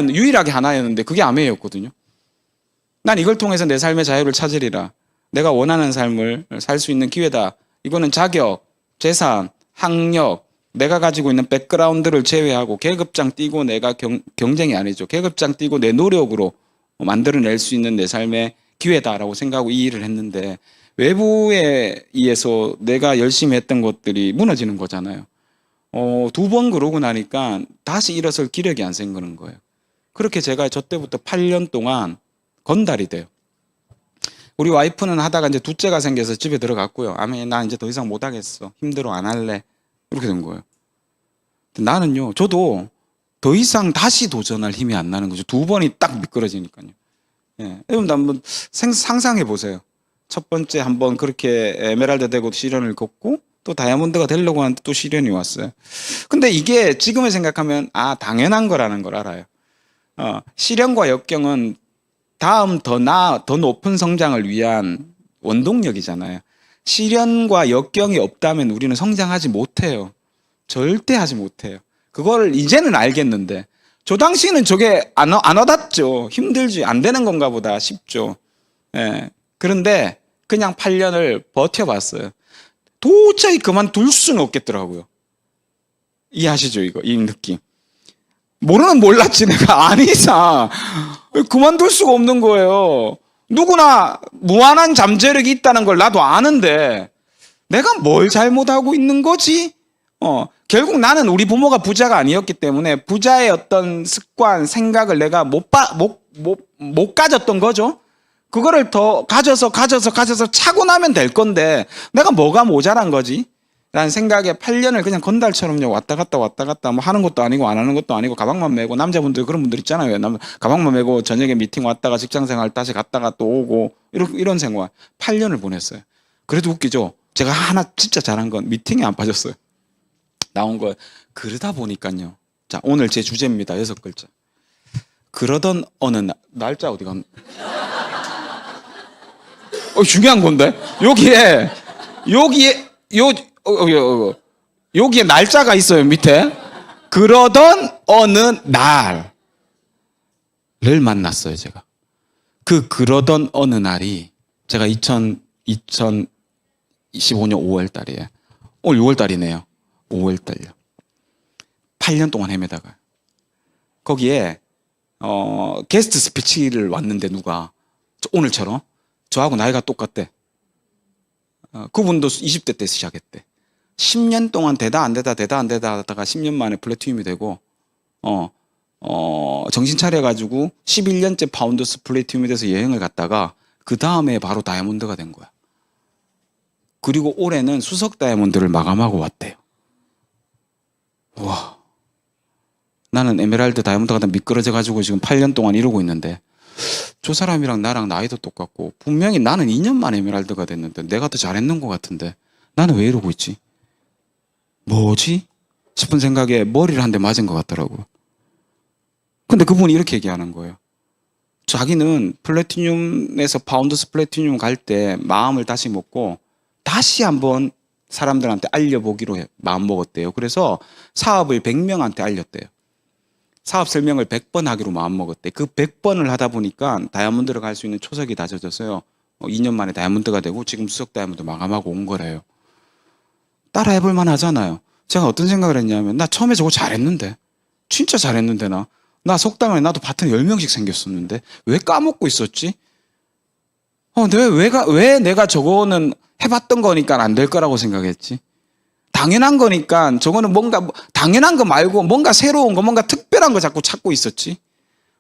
유일하게 하나였는데 그게 아메였거든요. 난 이걸 통해서 내 삶의 자유를 찾으리라. 내가 원하는 삶을 살 수 있는 기회다. 이거는 자격, 재산, 학력, 내가 가지고 있는 백그라운드를 제외하고 계급장 띄고 내가 경쟁이 아니죠. 계급장 띄고 내 노력으로 만들어낼 수 있는 내 삶의 기회다라고 생각하고 이 일을 했는데, 외부에 의해서 내가 열심히 했던 것들이 무너지는 거잖아요. 2번 그러고 나니까 다시 일어설 기력이 안 생기는 거예요. 그렇게 제가 저 때부터 8년 동안 건달이 돼요. 우리 와이프는 하다가 이제 둘째가 생겨서 집에 들어갔고요. 아멘, 나 이제 더 이상 못 하겠어. 힘들어, 안 할래. 이렇게 된 거예요. 나는요, 저도 더 이상 다시 도전할 힘이 안 나는 거죠. 2번이 딱 미끄러지니까요. 예. 여러분, 한번 상상해 보세요. 첫 번째 한번 그렇게 에메랄드 되고 시련을 겪고 또 다이아몬드가 되려고 하는데 또 시련이 왔어요. 근데 이게 지금을 생각하면 당연한 거라는 걸 알아요. 시련과 역경은 다음 더 높은 성장을 위한 원동력이잖아요. 시련과 역경이 없다면 우리는 성장하지 못해요. 절대 하지 못해요. 그거를 이제는 알겠는데, 저 당시에는 저게 안 와닿죠. 힘들지, 안 되는 건가 보다 싶죠. 예. 그런데 그냥 8년을 버텨봤어요. 도저히 그만둘 수는 없겠더라고요. 이해하시죠, 이 느낌? 모르는 몰랐지, 내가. 아니사. 그만둘 수가 없는 거예요. 누구나 무한한 잠재력이 있다는 걸 나도 아는데, 내가 뭘 잘못하고 있는 거지? 결국 나는 우리 부모가 부자가 아니었기 때문에 부자의 어떤 습관, 생각을 내가 못 가졌던 거죠. 그거를 더 가져서 차고 나면 될 건데, 내가 뭐가 모자란 거지? 라는 생각에 8년을 그냥 건달처럼요, 왔다 갔다 뭐 하는 것도 아니고 안 하는 것도 아니고, 가방만 메고, 남자분들 그런 분들 있잖아요. 가방만 메고 저녁에 미팅 왔다가 직장생활 다시 갔다가 또 오고, 이런 생활 8년을 보냈어요. 그래도 웃기죠? 제가 하나 진짜 잘한 건 미팅에 안 빠졌어요. 나온 거 그러다 보니까요. 자, 오늘 제 주제입니다. 6글자. 그러던 어느 날짜 어디 갔나? 중요한 건데. 여기에 날짜가 있어요, 밑에. 그러던 어느 날을 만났어요, 제가. 그러던 어느 날이 제가 2025년 5월 달이에요. 오늘 6월 달이네요. 5월 달요. 8년 동안 헤매다가 거기에 게스트 스피치를 왔는데 누가 오늘처럼 저하고 나이가 똑같대. 그분도 20대 때 시작했대. 10년 동안 되다 안 되다 하다가 10년 만에 플래티늄이 되고 정신 차려가지고 11년째 파운더스 플래티늄이 돼서 여행을 갔다가 그 다음에 바로 다이아몬드가 된 거야. 그리고 올해는 수석 다이아몬드를 마감하고 왔대요. 와, 나는 에메랄드 다이아몬드가 다 미끄러져가지고 지금 8년 동안 이러고 있는데 저 사람이랑 나랑 나이도 똑같고 분명히 나는 2년 만에 에메랄드가 됐는데 내가 더 잘했는 것 같은데 나는 왜 이러고 있지? 뭐지? 싶은 생각에 머리를 한 대 맞은 것 같더라고요. 근데 그분이 이렇게 얘기하는 거예요. 자기는 플래티늄에서 파운더스 플래티늄 갈 때 마음을 다시 먹고 다시 한번 사람들한테 알려보기로 마음먹었대요. 그래서 사업을 100명한테 알렸대요. 사업 설명을 100번 하기로 마음먹었대. 그 100번을 하다 보니까 다이아몬드를 갈 수 있는 초석이 다져져서요. 2년 만에 다이아몬드가 되고 지금 수석 다이아몬드 마감하고 온 거래요. 따라 해볼 만하잖아요. 제가 어떤 생각을 했냐면 나 처음에 저거 잘했는데 진짜 잘했는데 나 속담에 나도 파트너 10명씩 생겼었는데 왜 까먹고 있었지? 왜 내가 저거는 해봤던 거니까 안 될 거라고 생각했지? 당연한 거니까 저거는 뭔가 당연한 거 말고 뭔가 새로운 거 뭔가 특별한 거 자꾸 찾고 있었지.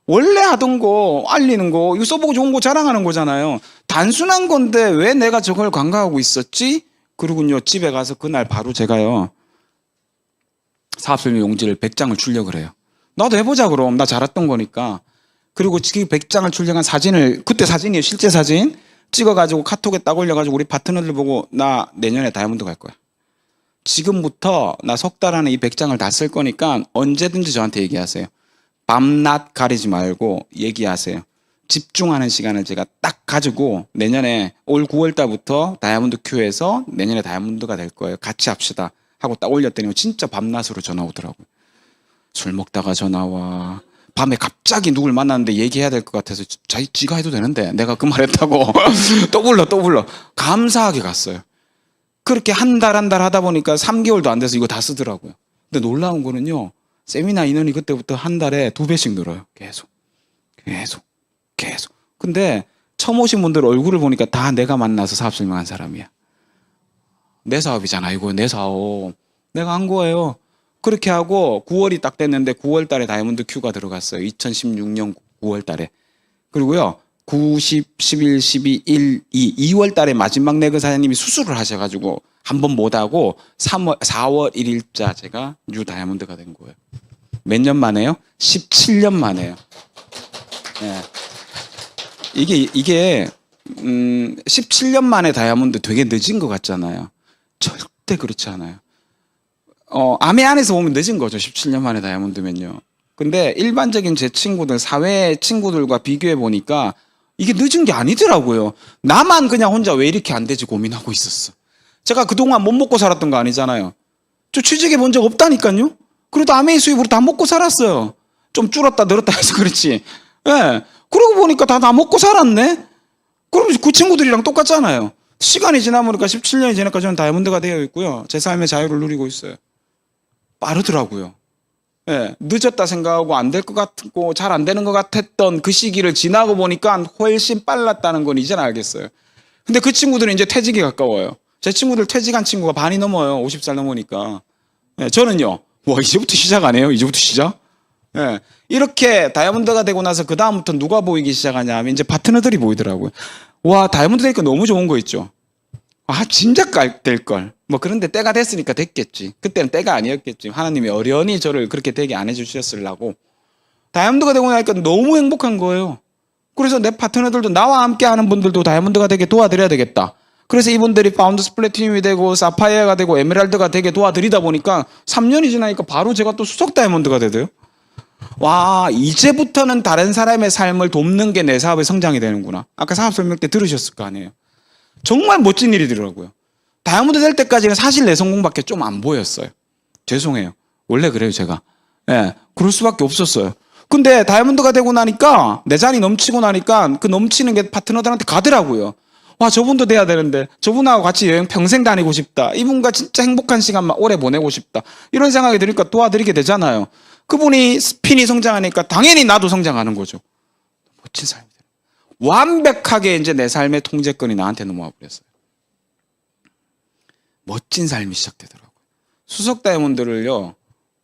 원래 하던 거 알리는 거 이거 써보고 좋은 거 자랑하는 거잖아요. 단순한 건데 왜 내가 저걸 간과하고 있었지? 그러군요. 집에 가서 그날 바로 제가요 사업설명 용지를 100장을 출력을 해요. 나도 해보자 그럼 나 잘했던 거니까. 그리고 그 100장을 출력한 사진을 그때 사진이에요. 실제 사진 찍어가지고 카톡에 딱 올려가지고 우리 파트너들 보고 나 내년에 다이아몬드 갈 거야. 지금부터 나 석 달 안에 이 100장을 다 쓸 거니까 언제든지 저한테 얘기하세요. 밤낮 가리지 말고 얘기하세요. 집중하는 시간을 제가 딱 가지고 내년에 올 9월 달부터 다이아몬드 큐에서 내년에 다이아몬드가 될 거예요. 같이 합시다 하고 딱 올렸더니 진짜 밤낮으로 전화 오더라고요. 술 먹다가 전화 와. 밤에 갑자기 누굴 만났는데 얘기해야 될 것 같아서 지가 해도 되는데 내가 그 말했다고 또 불러 감사하게 갔어요. 그렇게 한 달 하다 보니까 3개월도 안 돼서 이거 다 쓰더라고요. 근데 놀라운 거는요. 세미나 인원이 그때부터 한 달에 2배씩 늘어요. 계속. 근데 처음 오신 분들 얼굴을 보니까 다 내가 만나서 사업 설명한 사람이야. 내 사업이잖아. 이거 내 사업. 내가 한 거예요. 그렇게 하고 9월이 딱 됐는데 9월 달에 다이아몬드 큐가 들어갔어요. 2016년 9월 달에. 그리고요. 9, 10, 11, 12, 1, 2월 달에 마지막 내그 사장님이 수술을 하셔가지고 한 번 못하고 4월 1일자 제가 뉴 다이아몬드가 된 거예요. 몇 년 만에요? 17년 만에요. 네. 이게 17년 만에 다이아몬드 되게 늦은 것 같잖아요. 절대 그렇지 않아요. 아메 안에서 보면 늦은 거죠. 17년 만에 다이아몬드면요. 근데 일반적인 제 친구들, 사회 친구들과 비교해 보니까 이게 늦은 게 아니더라고요. 나만 그냥 혼자 왜 이렇게 안 되지 고민하고 있었어. 제가 그동안 못 먹고 살았던 거 아니잖아요. 저 취직해 본 적 없다니까요. 그래도 아메이 수입으로 다 먹고 살았어요. 좀 줄었다 늘었다 해서 그렇지. 예. 네. 그러고 보니까 다 먹고 살았네. 그럼 그 친구들이랑 똑같잖아요. 시간이 지나보니까 17년이 지나니까 저는 다이아몬드가 되어 있고요. 제 삶의 자유를 누리고 있어요. 빠르더라고요. 예, 늦었다 생각하고 안 될 것 같고 잘 안 되는 것 같았던 그 시기를 지나고 보니까 훨씬 빨랐다는 건 이제는 알겠어요. 근데 그 친구들은 이제 퇴직이 가까워요. 제 친구들 퇴직한 친구가 반이 넘어요. 50살 넘으니까. 예, 저는요. 와, 이제부터 시작 안 해요? 이제부터 시작? 예, 이렇게 다이아몬드가 되고 나서 그 다음부터 누가 보이기 시작하냐 하면 이제 파트너들이 보이더라고요. 와, 다이아몬드 되니까 너무 좋은 거 있죠. 아, 진작 될 걸. 뭐 그런데 때가 됐으니까 됐겠지. 그때는 때가 아니었겠지. 하나님이 어련히 저를 그렇게 되게 안 해주셨으려고. 다이아몬드가 되고 나니까 너무 행복한 거예요. 그래서 내 파트너들도 나와 함께 하는 분들도 다이아몬드가 되게 도와드려야 되겠다. 그래서 이분들이 파운더스 플래티늄이 되고 사파이어가 되고 에메랄드가 되게 도와드리다 보니까 3년이 지나니까 바로 제가 또 수석 다이아몬드가 되대요. 와, 이제부터는 다른 사람의 삶을 돕는 게 내 사업의 성장이 되는구나. 아까 사업 설명 때 들으셨을 거 아니에요. 정말 멋진 일이더라고요. 다이아몬드 될 때까지는 사실 내 성공밖에 좀 안 보였어요. 죄송해요. 원래 그래요, 제가. 예, 그럴 수밖에 없었어요. 근데 다이아몬드가 되고 나니까 내 잔이 넘치고 나니까 그 넘치는 게 파트너들한테 가더라고요. 와, 저분도 돼야 되는데, 저분하고 같이 여행 평생 다니고 싶다. 이분과 진짜 행복한 시간만 오래 보내고 싶다. 이런 생각이 드니까 도와드리게 되잖아요. 그분이 스핀이 성장하니까 당연히 나도 성장하는 거죠. 멋진 삶이 돼요. 완벽하게 이제 내 삶의 통제권이 나한테 넘어와 버렸어요. 멋진 삶이 시작되더라고요. 수석 다이아몬드를요,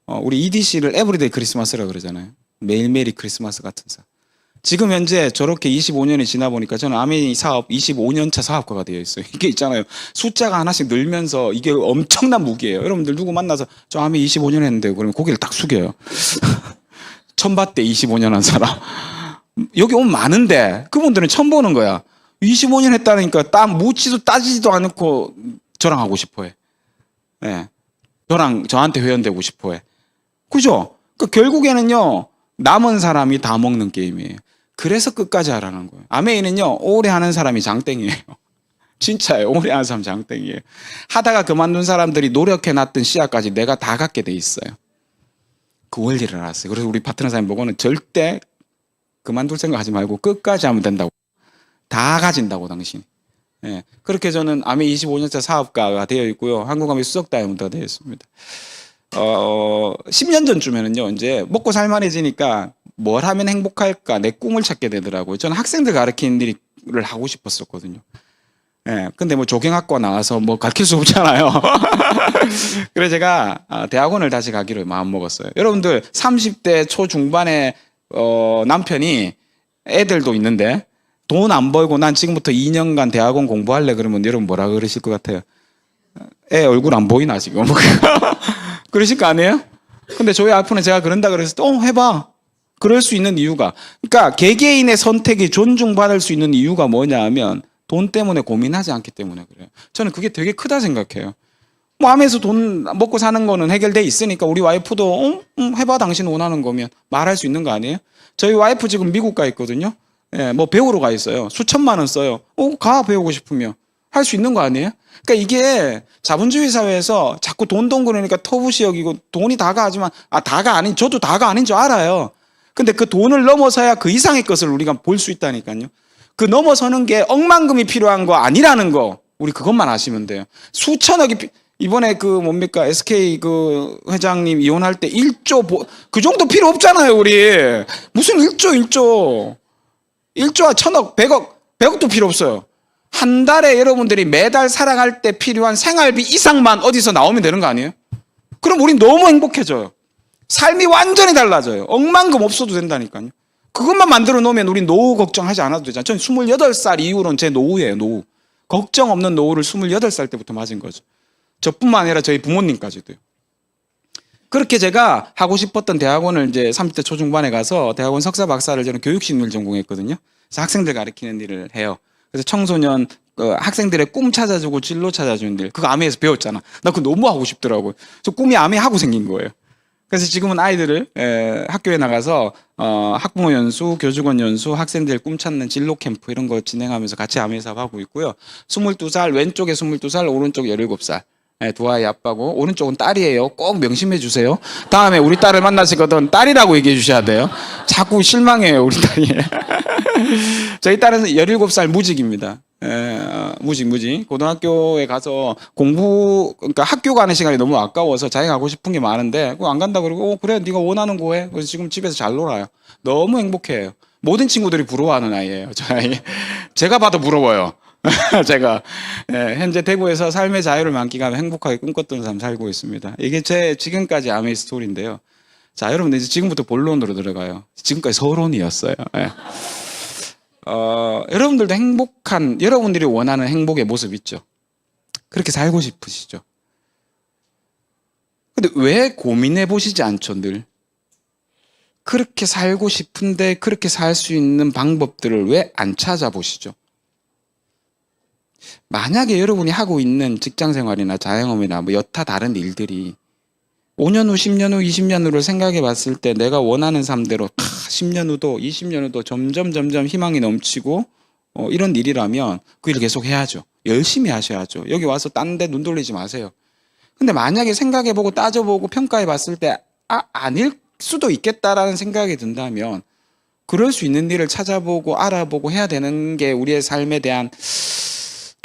우리 EDC를 에브리데이 크리스마스라고 그러잖아요. 매일매일이 크리스마스 같은 삶. 지금 현재 저렇게 25년이 지나 보니까 저는 아메이 사업 25년차 사업가가 되어 있어요. 이게 있잖아요. 숫자가 하나씩 늘면서 이게 엄청난 무기예요. 여러분들 누구 만나서 저 아메이 25년 했는데요. 그러면 고개를 딱 숙여요. 처음 봤대 25년 한 사람. 여기 오면 많은데 그분들은 처음 보는 거야. 25년 했다니까 딱 묻지도 따지지도 않고 저랑 하고 싶어 해. 예. 저한테 회원되고 싶어 해. 그죠? 그러니까 결국에는요, 남은 사람이 다 먹는 게임이에요. 그래서 끝까지 하라는 거예요. 아메이는요, 오래 하는 사람이 장땡이에요. 진짜예요. 오래 하는 사람 장땡이에요. 하다가 그만둔 사람들이 노력해놨던 씨앗까지 내가 다 갖게 돼 있어요. 그 원리를 알았어요. 그래서 우리 파트너 사님 보고는 절대 그만둘 생각하지 말고 끝까지 하면 된다고. 다 가진다고 당신. 예. 그렇게 저는 아메 25년차 사업가가 되어 있고요. 한국아메 수석 다이아몬드가 되어 있습니다. 10년 전쯤에는요, 이제 먹고 살만해지니까 뭘 하면 행복할까 내 꿈을 찾게 되더라고요. 저는 학생들 가르치는 일을 하고 싶었었거든요. 예. 근데 뭐 조경학과 나와서 뭐 가르칠 수 없잖아요. 그래서 제가 대학원을 다시 가기로 마음먹었어요. 여러분들 30대 초중반에 남편이 애들도 있는데 돈 안 벌고 난 지금부터 2년간 대학원 공부할래 그러면 여러분 뭐라 그러실 것 같아요? 애 얼굴 안 보이나 지금? 그러실 거 아니에요? 근데 저희 와이프는 제가 그런다 그래서 해봐. 그럴 수 있는 이유가, 그러니까 개개인의 선택이 존중받을 수 있는 이유가 뭐냐 하면 돈 때문에 고민하지 않기 때문에 그래요. 저는 그게 되게 크다 생각해요. 뭐 암에서 돈 먹고 사는 거는 해결돼 있으니까 우리 와이프도 해봐 당신 원하는 거면 말할 수 있는 거 아니에요? 저희 와이프 지금 미국 가 있거든요. 예, 뭐 배우러 가 있어요. 수천만 원 써요. 가 배우고 싶으면 할 수 있는 거 아니에요? 그러니까 이게 자본주의 사회에서 자꾸 돈 그러니까 터부시 여기고 돈이 다가 하지만 다가 아닌, 저도 다가 아닌 줄 알아요. 근데 그 돈을 넘어서야 그 이상의 것을 우리가 볼 수 있다니까요. 그 넘어서는 게 억만금이 필요한 거 아니라는 거, 우리 그것만 아시면 돼요. 수천억이 이번에 그 뭡니까 SK 그 회장님 이혼할 때 1조 그 정도 필요 없잖아요. 우리 무슨 1조와 1000억 100억도 필요 없어요. 한 달에 여러분들이 매달 살아갈 때 필요한 생활비 이상만 어디서 나오면 되는 거 아니에요? 그럼 우린 너무 행복해져요. 삶이 완전히 달라져요. 억만금 없어도 된다니까요. 그것만 만들어 놓으면 우리 노후 걱정하지 않아도 되잖아요. 저는 28살 이후로는 제 노후예요. 노후. 걱정 없는 노후를 28살 때부터 맞은 거죠. 저뿐만 아니라 저희 부모님까지도요. 그렇게 제가 하고 싶었던 대학원을 이제 30대 초중반에 가서 대학원 석사 박사를 저는 교육심리를 전공했거든요. 그래서 학생들 가르치는 일을 해요. 그래서 청소년 학생들의 꿈 찾아주고 진로 찾아주는 일, 그거 아메에서 배웠잖아. 나 그거 너무 하고 싶더라고요. 저 꿈이 아메 하고 생긴 거예요. 그래서 지금은 아이들을 학교에 나가서 학부모 연수, 교직원 연수, 학생들 꿈 찾는 진로 캠프 이런 거 진행하면서 같이 아메 사업 하고 있고요. 22살, 왼쪽에 22살, 오른쪽에 17살. 두 아이 아빠고, 오른쪽은 딸이에요. 꼭 명심해 주세요. 다음에 우리 딸을 만나시거든 딸이라고 얘기해 주셔야 돼요. 자꾸 실망해요, 우리 딸이. 저희 딸은 17살 무직입니다. 무직. 고등학교에 가서 그러니까 학교 가는 시간이 너무 아까워서 자기가 하고 싶은 게 많은데, 그거 안 간다 그러고, 그래, 네가 원하는 거 해. 그래서 지금 집에서 잘 놀아요. 너무 행복해요. 모든 친구들이 부러워하는 아이예요, 저 아이. 제가 봐도 부러워요. 제가 현재 대구에서 삶의 자유를 만끽하며 행복하게 꿈꿨던 삶 살고 있습니다. 이게 제 지금까지 아메이 스토리인데요. 자, 여러분들 이제 지금부터 본론으로 들어가요. 지금까지 서론이었어요. 여러분들도 행복한, 여러분들이 원하는 행복의 모습 있죠. 그렇게 살고 싶으시죠. 근데 왜 고민해 보시지 않죠, 늘? 그렇게 살고 싶은데 그렇게 살 수 있는 방법들을 왜 안 찾아보시죠? 만약에 여러분이 하고 있는 직장 생활이나 자영업이나 뭐 여타 다른 일들이 5년 후, 10년 후, 20년 후를 생각해 봤을 때 내가 원하는 삶대로 10년 후도 20년 후도 점점 희망이 넘치고 이런 일이라면 그 일을 계속 해야죠. 열심히 하셔야죠. 여기 와서 딴 데 눈 돌리지 마세요. 근데 만약에 생각해 보고 따져보고 평가해 봤을 때 아닐 수도 있겠다라는 생각이 든다면 그럴 수 있는 일을 찾아보고 알아보고 해야 되는 게 우리의 삶에 대한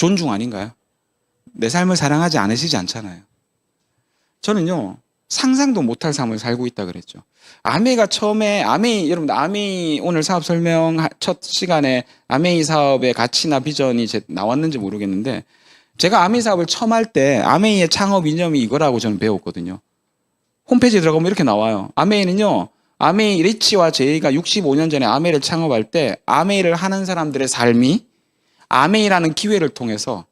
존중 아닌가요? 내 삶을 사랑하지 않으시지 않잖아요. 저는요, 상상도 못할 삶을 살고 있다 그랬죠. 아메이가 처음에, 여러분, 아메이 오늘 사업 설명 첫 시간에 아메이 사업의 가치나 비전이 나왔는지 모르겠는데, 제가 아메이 사업을 처음 할 때 아메이의 창업 이념이 이거라고 저는 배웠거든요. 홈페이지에 들어가면 이렇게 나와요. 아메이는요, 아메이 리치와 제이가 65년 전에 아메이를 창업할 때 아메이를 하는 사람들의 삶이 아메이라는 기회를 통해서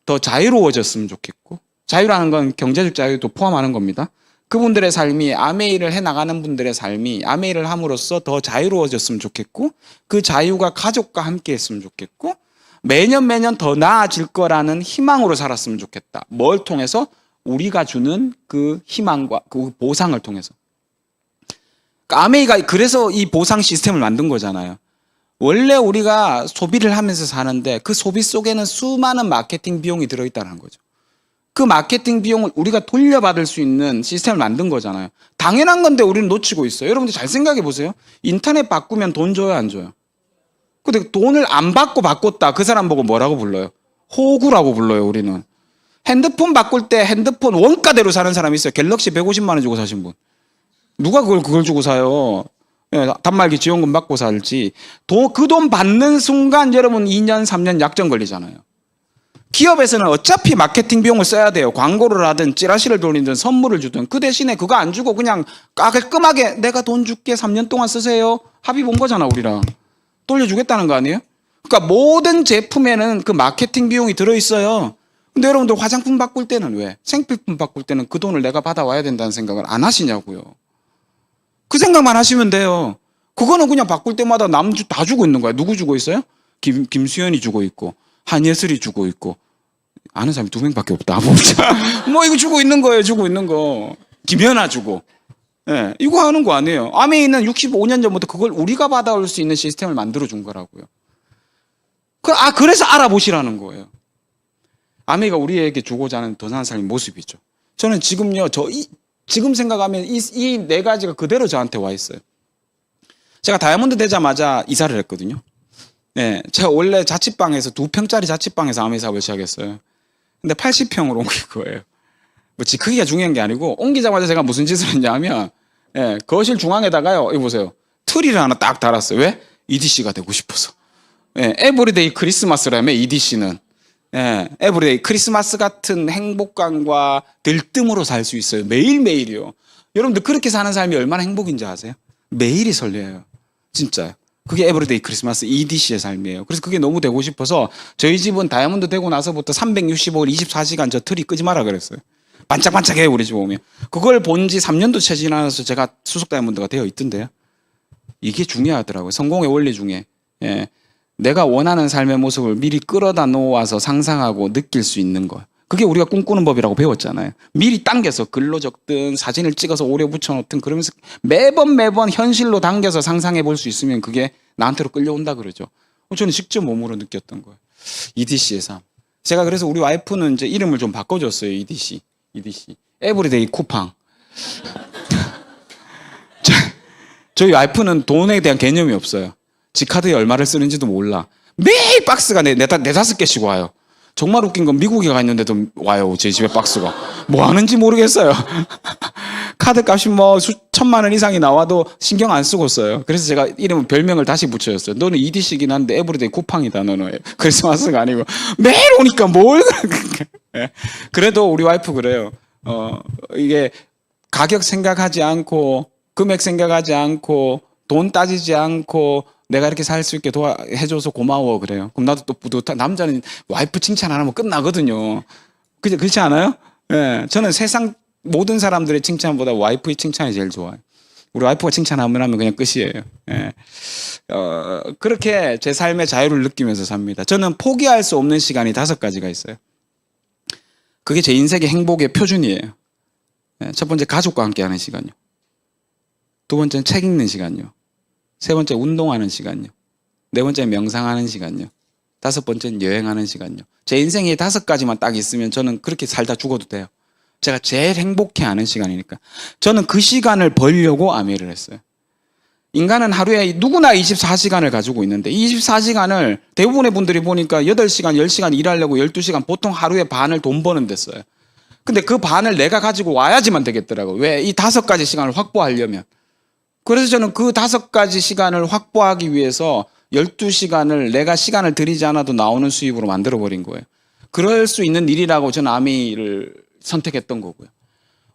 더 자유로워졌으면 좋겠고, 자유라는 건 경제적 자유도 포함하는 겁니다. 그분들의 삶이, 아메이를 해나가는 분들의 삶이 아메이를 함으로써 더 자유로워졌으면 좋겠고, 그 자유가 가족과 함께 했으면 좋겠고, 매년 더 나아질 거라는 희망으로 살았으면 좋겠다. 뭘 통해서? 우리가 주는 그 희망과 그 보상을 통해서. 그러니까 아메이가 그래서 이 보상 시스템을 만든 거잖아요. 원래 우리가 소비를 하면서 사는데 그 소비 속에는 수많은 마케팅 비용이 들어있다는 거죠. 그 마케팅 비용을 우리가 돌려받을 수 있는 시스템을 만든 거잖아요. 당연한 건데 우리는 놓치고 있어요. 여러분들 잘 생각해 보세요. 인터넷 바꾸면 돈 줘요, 안 줘요? 근데 돈을 안 받고 바꿨다. 그 사람 보고 뭐라고 불러요? 호구라고 불러요, 우리는. 핸드폰 바꿀 때 핸드폰 원가대로 사는 사람이 있어요. 갤럭시 150만 원 주고 사신 분. 누가 그걸 주고 사요? 단말기 지원금 받고 살지. 그 돈 받는 순간 여러분 2년, 3년 약정 걸리잖아요. 기업에서는 어차피 마케팅 비용을 써야 돼요. 광고를 하든 찌라시를 돌리든 선물을 주든. 그 대신에 그거 안 주고 그냥 깔끔하게 내가 돈 줄게 3년 동안 쓰세요. 합의 본 거잖아, 우리랑. 돌려주겠다는 거 아니에요? 그러니까 모든 제품에는 그 마케팅 비용이 들어있어요. 근데 여러분들 화장품 바꿀 때는 왜? 생필품 바꿀 때는 그 돈을 내가 받아와야 된다는 생각을 안 하시냐고요. 그 생각만 하시면 돼요. 그거는 그냥 바꿀 때마다 다 주고 있는 거야. 누구 주고 있어요? 김수현이 주고 있고, 한예슬이 주고 있고, 아는 사람이 2명밖에 없다. 뭐 이거 주고 있는 거예요. 주고 있는 거. 김연아 주고. 예, 이거 하는 거 아니에요. 아메이는 65년 전부터 그걸 우리가 받아올 수 있는 시스템을 만들어 준 거라고요. 그래서 알아보시라는 거예요. 아메이가 우리에게 주고자 하는 더 나은 삶의 모습이죠. 저는 지금요, 지금 생각하면 이 네 가지가 그대로 저한테 와 있어요. 제가 다이아몬드 되자마자 이사를 했거든요. 네, 제가 원래 자취방에서 2평짜리 자취방에서 아메이 사업을 시작했어요. 근데 80평으로 옮긴 거예요. 뭐 크기가 중요한 게 아니고 옮기자마자 제가 무슨 짓을 했냐면 거실 중앙에다가요. 이거 보세요. 트리를 하나 딱 달았어요. 왜? EDC가 되고 싶어서. 에브리데이 크리스마스라며 EDC는. 에브리데이 크리스마스 같은 행복감과 들뜸으로 살 수 있어요. 매일매일이요. 여러분들 그렇게 사는 삶이 얼마나 행복인지 아세요? 매일이 설레요. 진짜요. 그게 에브리데이 크리스마스 EDC의 삶이에요. 그래서 그게 너무 되고 싶어서 저희 집은 다이아몬드 되고 나서부터 365일 24시간 저 트리 끄지 마라 그랬어요. 반짝반짝해요, 우리 집 오면. 그걸 본 지 3년도 채 지나서 제가 수석 다이아몬드가 되어 있던데요. 이게 중요하더라고요. 성공의 원리 중에. 내가 원하는 삶의 모습을 미리 끌어다 놓아서 상상하고 느낄 수 있는 거. 그게 우리가 꿈꾸는 법이라고 배웠잖아요. 미리 당겨서 글로 적든 사진을 찍어서 오려 붙여놓든 그러면서 매번 현실로 당겨서 상상해 볼 수 있으면 그게 나한테로 끌려온다 그러죠. 저는 직접 몸으로 느꼈던 거예요. EDC의 삶. 제가 그래서 우리 와이프는 이제 이름을 좀 바꿔줬어요. EDC. 에브리데이 쿠팡. 저희 와이프는 돈에 대한 개념이 없어요. 지 카드에 얼마를 쓰는지도 몰라. 매일 박스가 네다섯 개씩 와요. 정말 웃긴 건 미국에 가 있는데도 와요. 제 집에 박스가. 뭐 하는지 모르겠어요. 카드 값이 뭐 수천만 원 이상이 나와도 신경 안 쓰고 써요. 그래서 제가 별명을 다시 붙여줬어요. 너는 EDC긴 한데 에브리데이 쿠팡이다, 너는. 크리스마스가 아니고. 매일 오니까 뭘. 그래도 우리 와이프 그래요. 이게 가격 생각하지 않고, 금액 생각하지 않고, 돈 따지지 않고, 내가 이렇게 살 수 있게 해줘서 고마워 그래요. 그럼 나도 또 뿌듯한. 남자는 와이프 칭찬 안 하면 끝나거든요. 그렇지 않아요? 저는 세상 모든 사람들의 칭찬보다 와이프의 칭찬이 제일 좋아요. 우리 와이프가 칭찬하면 그냥 끝이에요. 그렇게 제 삶의 자유를 느끼면서 삽니다. 저는 포기할 수 없는 시간이 5가지가 있어요. 그게 제 인생의 행복의 표준이에요. 첫 번째, 가족과 함께하는 시간요. 두 번째는 책 읽는 시간요. 세 번째, 운동하는 시간요. 네 번째, 명상하는 시간요. 5번째는 여행하는 시간요. 제 인생에 5가지만 딱 있으면 저는 그렇게 살다 죽어도 돼요. 제가 제일 행복해하는 시간이니까. 저는 그 시간을 벌려고 아메이를 했어요. 인간은 하루에 누구나 24시간을 가지고 있는데 24시간을 대부분의 분들이 보니까 8시간, 10시간 일하려고 12시간 보통 하루에 반을 돈 버는 데 써요. 근데 그 반을 내가 가지고 와야지만 되겠더라고. 왜? 이 5가지 시간을 확보하려면. 그래서 저는 그 5가지 시간을 확보하기 위해서 12시간을 내가 시간을 들이지 않아도 나오는 수입으로 만들어버린 거예요. 그럴 수 있는 일이라고 저는 아미를 선택했던 거고요.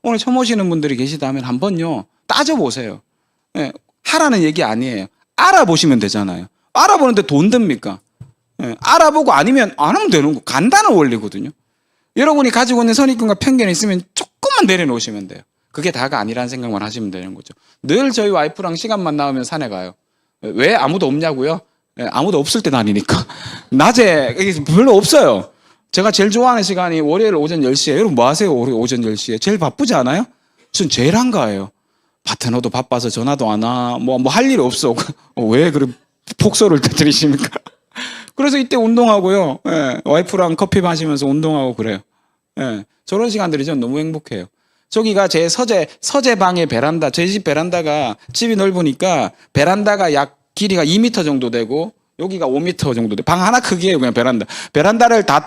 오늘 처음 오시는 분들이 계시다면 한번요, 따져보세요. 예, 하라는 얘기 아니에요. 알아보시면 되잖아요. 알아보는데 돈 듭니까? 예, 알아보고 아니면 안 하면 되는 거. 간단한 원리거든요. 여러분이 가지고 있는 선입견과 편견이 있으면 조금만 내려놓으시면 돼요. 그게 다가 아니라는 생각만 하시면 되는 거죠. 늘 저희 와이프랑 시간만 나오면 산에 가요. 왜? 아무도 없냐고요? 예, 아무도 없을 때 다니니까. 낮에 별로 없어요. 제가 제일 좋아하는 시간이 월요일 오전 10시에. 여러분 뭐 하세요? 월요일 오전 10시에. 제일 바쁘지 않아요? 전 제일 한가해요. 파트너도 바빠서 전화도 안 와. 뭐 할 일 없어. 왜 그런 폭소를 터뜨리십니까? 그래서 이때 운동하고요. 예, 와이프랑 커피 마시면서 운동하고 그래요. 예, 저런 시간들이 전 너무 행복해요. 저기가 제 서재방의 베란다. 저희 집 베란다가 집이 넓으니까 베란다가 약 길이가 2m 정도 되고 여기가 5m 정도 돼. 방 하나 크기예요, 그냥 베란다. 베란다를 다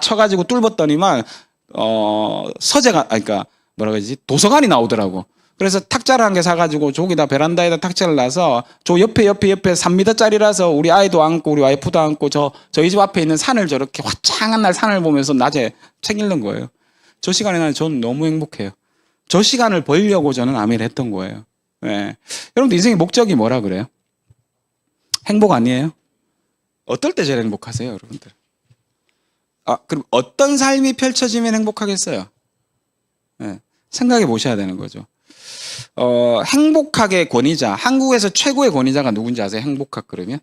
쳐가지고 뚫었더니만 서재가, 그러니까 뭐라 그러지? 도서관이 나오더라고. 그래서 탁자를 한 개 사가지고 저기다 베란다에다 탁자를 놔서 저 옆에 3m짜리라서 우리 아이도 안고 우리 와이프도 안고 저희 집 앞에 있는 산을 저렇게 화창한 날 산을 보면서 낮에 책 읽는 거예요. 저 시간에 난 저는 너무 행복해요. 저 시간을 벌려고 저는 아미를 했던 거예요. 네. 여러분들 인생의 목적이 뭐라 그래요? 행복 아니에요? 어떨 때 제일 행복하세요, 여러분들? 그럼 어떤 삶이 펼쳐지면 행복하겠어요? 네. 생각해 보셔야 되는 거죠. 행복학의 권위자, 한국에서 최고의 권위자가 누군지 아세요? 행복학 그러면?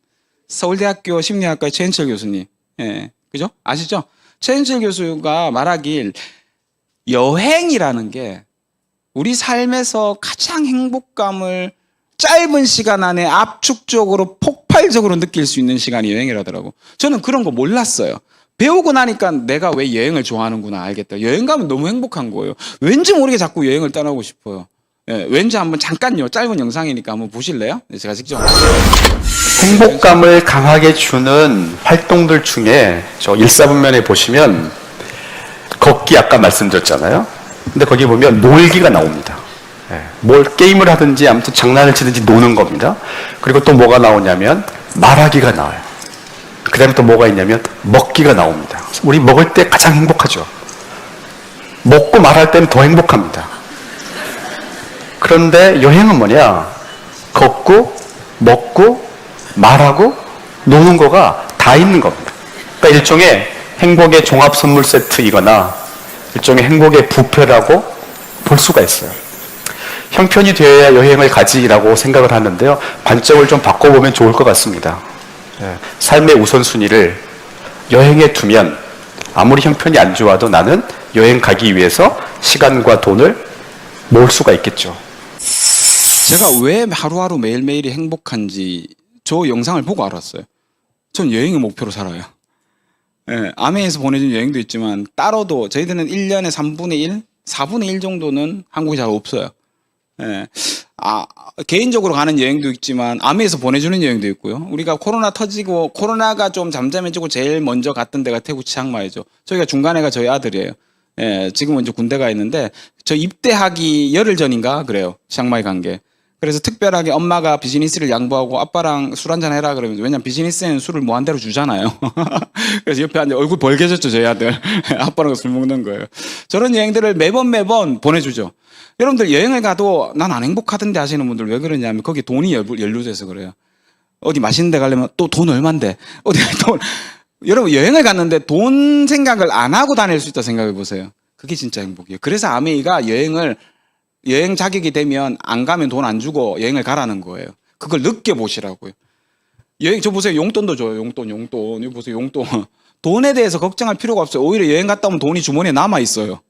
서울대학교 심리학과의 최현철 교수님. 예. 그죠? 아시죠? 최현철 교수가 말하길 여행이라는 게 우리 삶에서 가장 행복감을 짧은 시간 안에 압축적으로 폭발적으로 느낄 수 있는 시간이 여행이라더라고. 저는 그런 거 몰랐어요. 배우고 나니까 내가 왜 여행을 좋아하는구나 알겠다. 여행 가면 너무 행복한 거예요. 왠지 모르게 자꾸 여행을 떠나고 싶어요. 예, 왠지 한번 잠깐요. 짧은 영상이니까 한번 보실래요? 네, 제가 직접. 행복감을 강하게 주는 활동들 중에 저 일사분면에 보시면 걷기 아까 말씀드렸잖아요. 근데 거기 보면 놀기가 나옵니다. 예, 뭘 게임을 하든지 아무튼 장난을 치든지 노는 겁니다. 그리고 또 뭐가 나오냐면 말하기가 나와요. 그 다음에 또 뭐가 있냐면 먹기가 나옵니다. 우리 먹을 때 가장 행복하죠. 먹고 말할 때는 더 행복합니다. 그런데 여행은 뭐냐? 걷고 먹고 말하고 노는 거가 다 있는 겁니다. 그러니까 일종의 행복의 종합 선물 세트이거나 일종의 행복의 뷔페라고 볼 수가 있어요. 형편이 되어야 여행을 가지라고 생각을 하는데요. 관점을 좀 바꿔보면 좋을 것 같습니다. 삶의 우선순위를 여행에 두면 아무리 형편이 안 좋아도 나는 여행 가기 위해서 시간과 돈을 모을 수가 있겠죠. 제가 왜 하루하루 매일매일이 행복한지 저 영상을 보고 알았어요. 전 여행의 목표로 살아요. 예, 아메에서 보내준 여행도 있지만 따로도 저희들은 1년에 3분의 1, 4분의 1 정도는 한국에 잘 없어요. 예. 개인적으로 가는 여행도 있지만 아메에서 보내주는 여행도 있고요. 우리가 코로나 터지고 코로나가 좀 잠잠해지고 제일 먼저 갔던 데가 태국 치앙마이죠. 저희가 중간에가 저희 아들이에요. 예, 지금은 이제 군대 가 있는데 저 입대하기 열흘 전인가 그래요. 치앙마이 간 게. 그래서 특별하게 엄마가 비즈니스를 양보하고 아빠랑 술 한잔 해라 그러면 왜냐면 비즈니스에는 술을 무한대로 주잖아요. 그래서 옆에 앉아 얼굴 벌개졌죠 저희 아들. 아빠랑 술 먹는 거예요. 저런 여행들을 매번 보내주죠. 여러분들 여행을 가도 난 안 행복하던데 하시는 분들 왜 그러냐면 거기 돈이 연루돼서 그래요. 어디 맛있는 데 가려면 또 돈 얼만데 어디 돈 여러분 여행을 갔는데 돈 생각을 안 하고 다닐 수 있다 생각해 보세요. 그게 진짜 행복이에요. 그래서 아메이가 여행 자격이 되면 안 가면 돈 안 주고 여행을 가라는 거예요. 그걸 느껴보시라고요. 여행 저 보세요. 용돈도 줘요. 용돈 이거 보세요. 용돈. 돈에 대해서 걱정할 필요가 없어요. 오히려 여행 갔다 오면 돈이 주머니에 남아 있어요.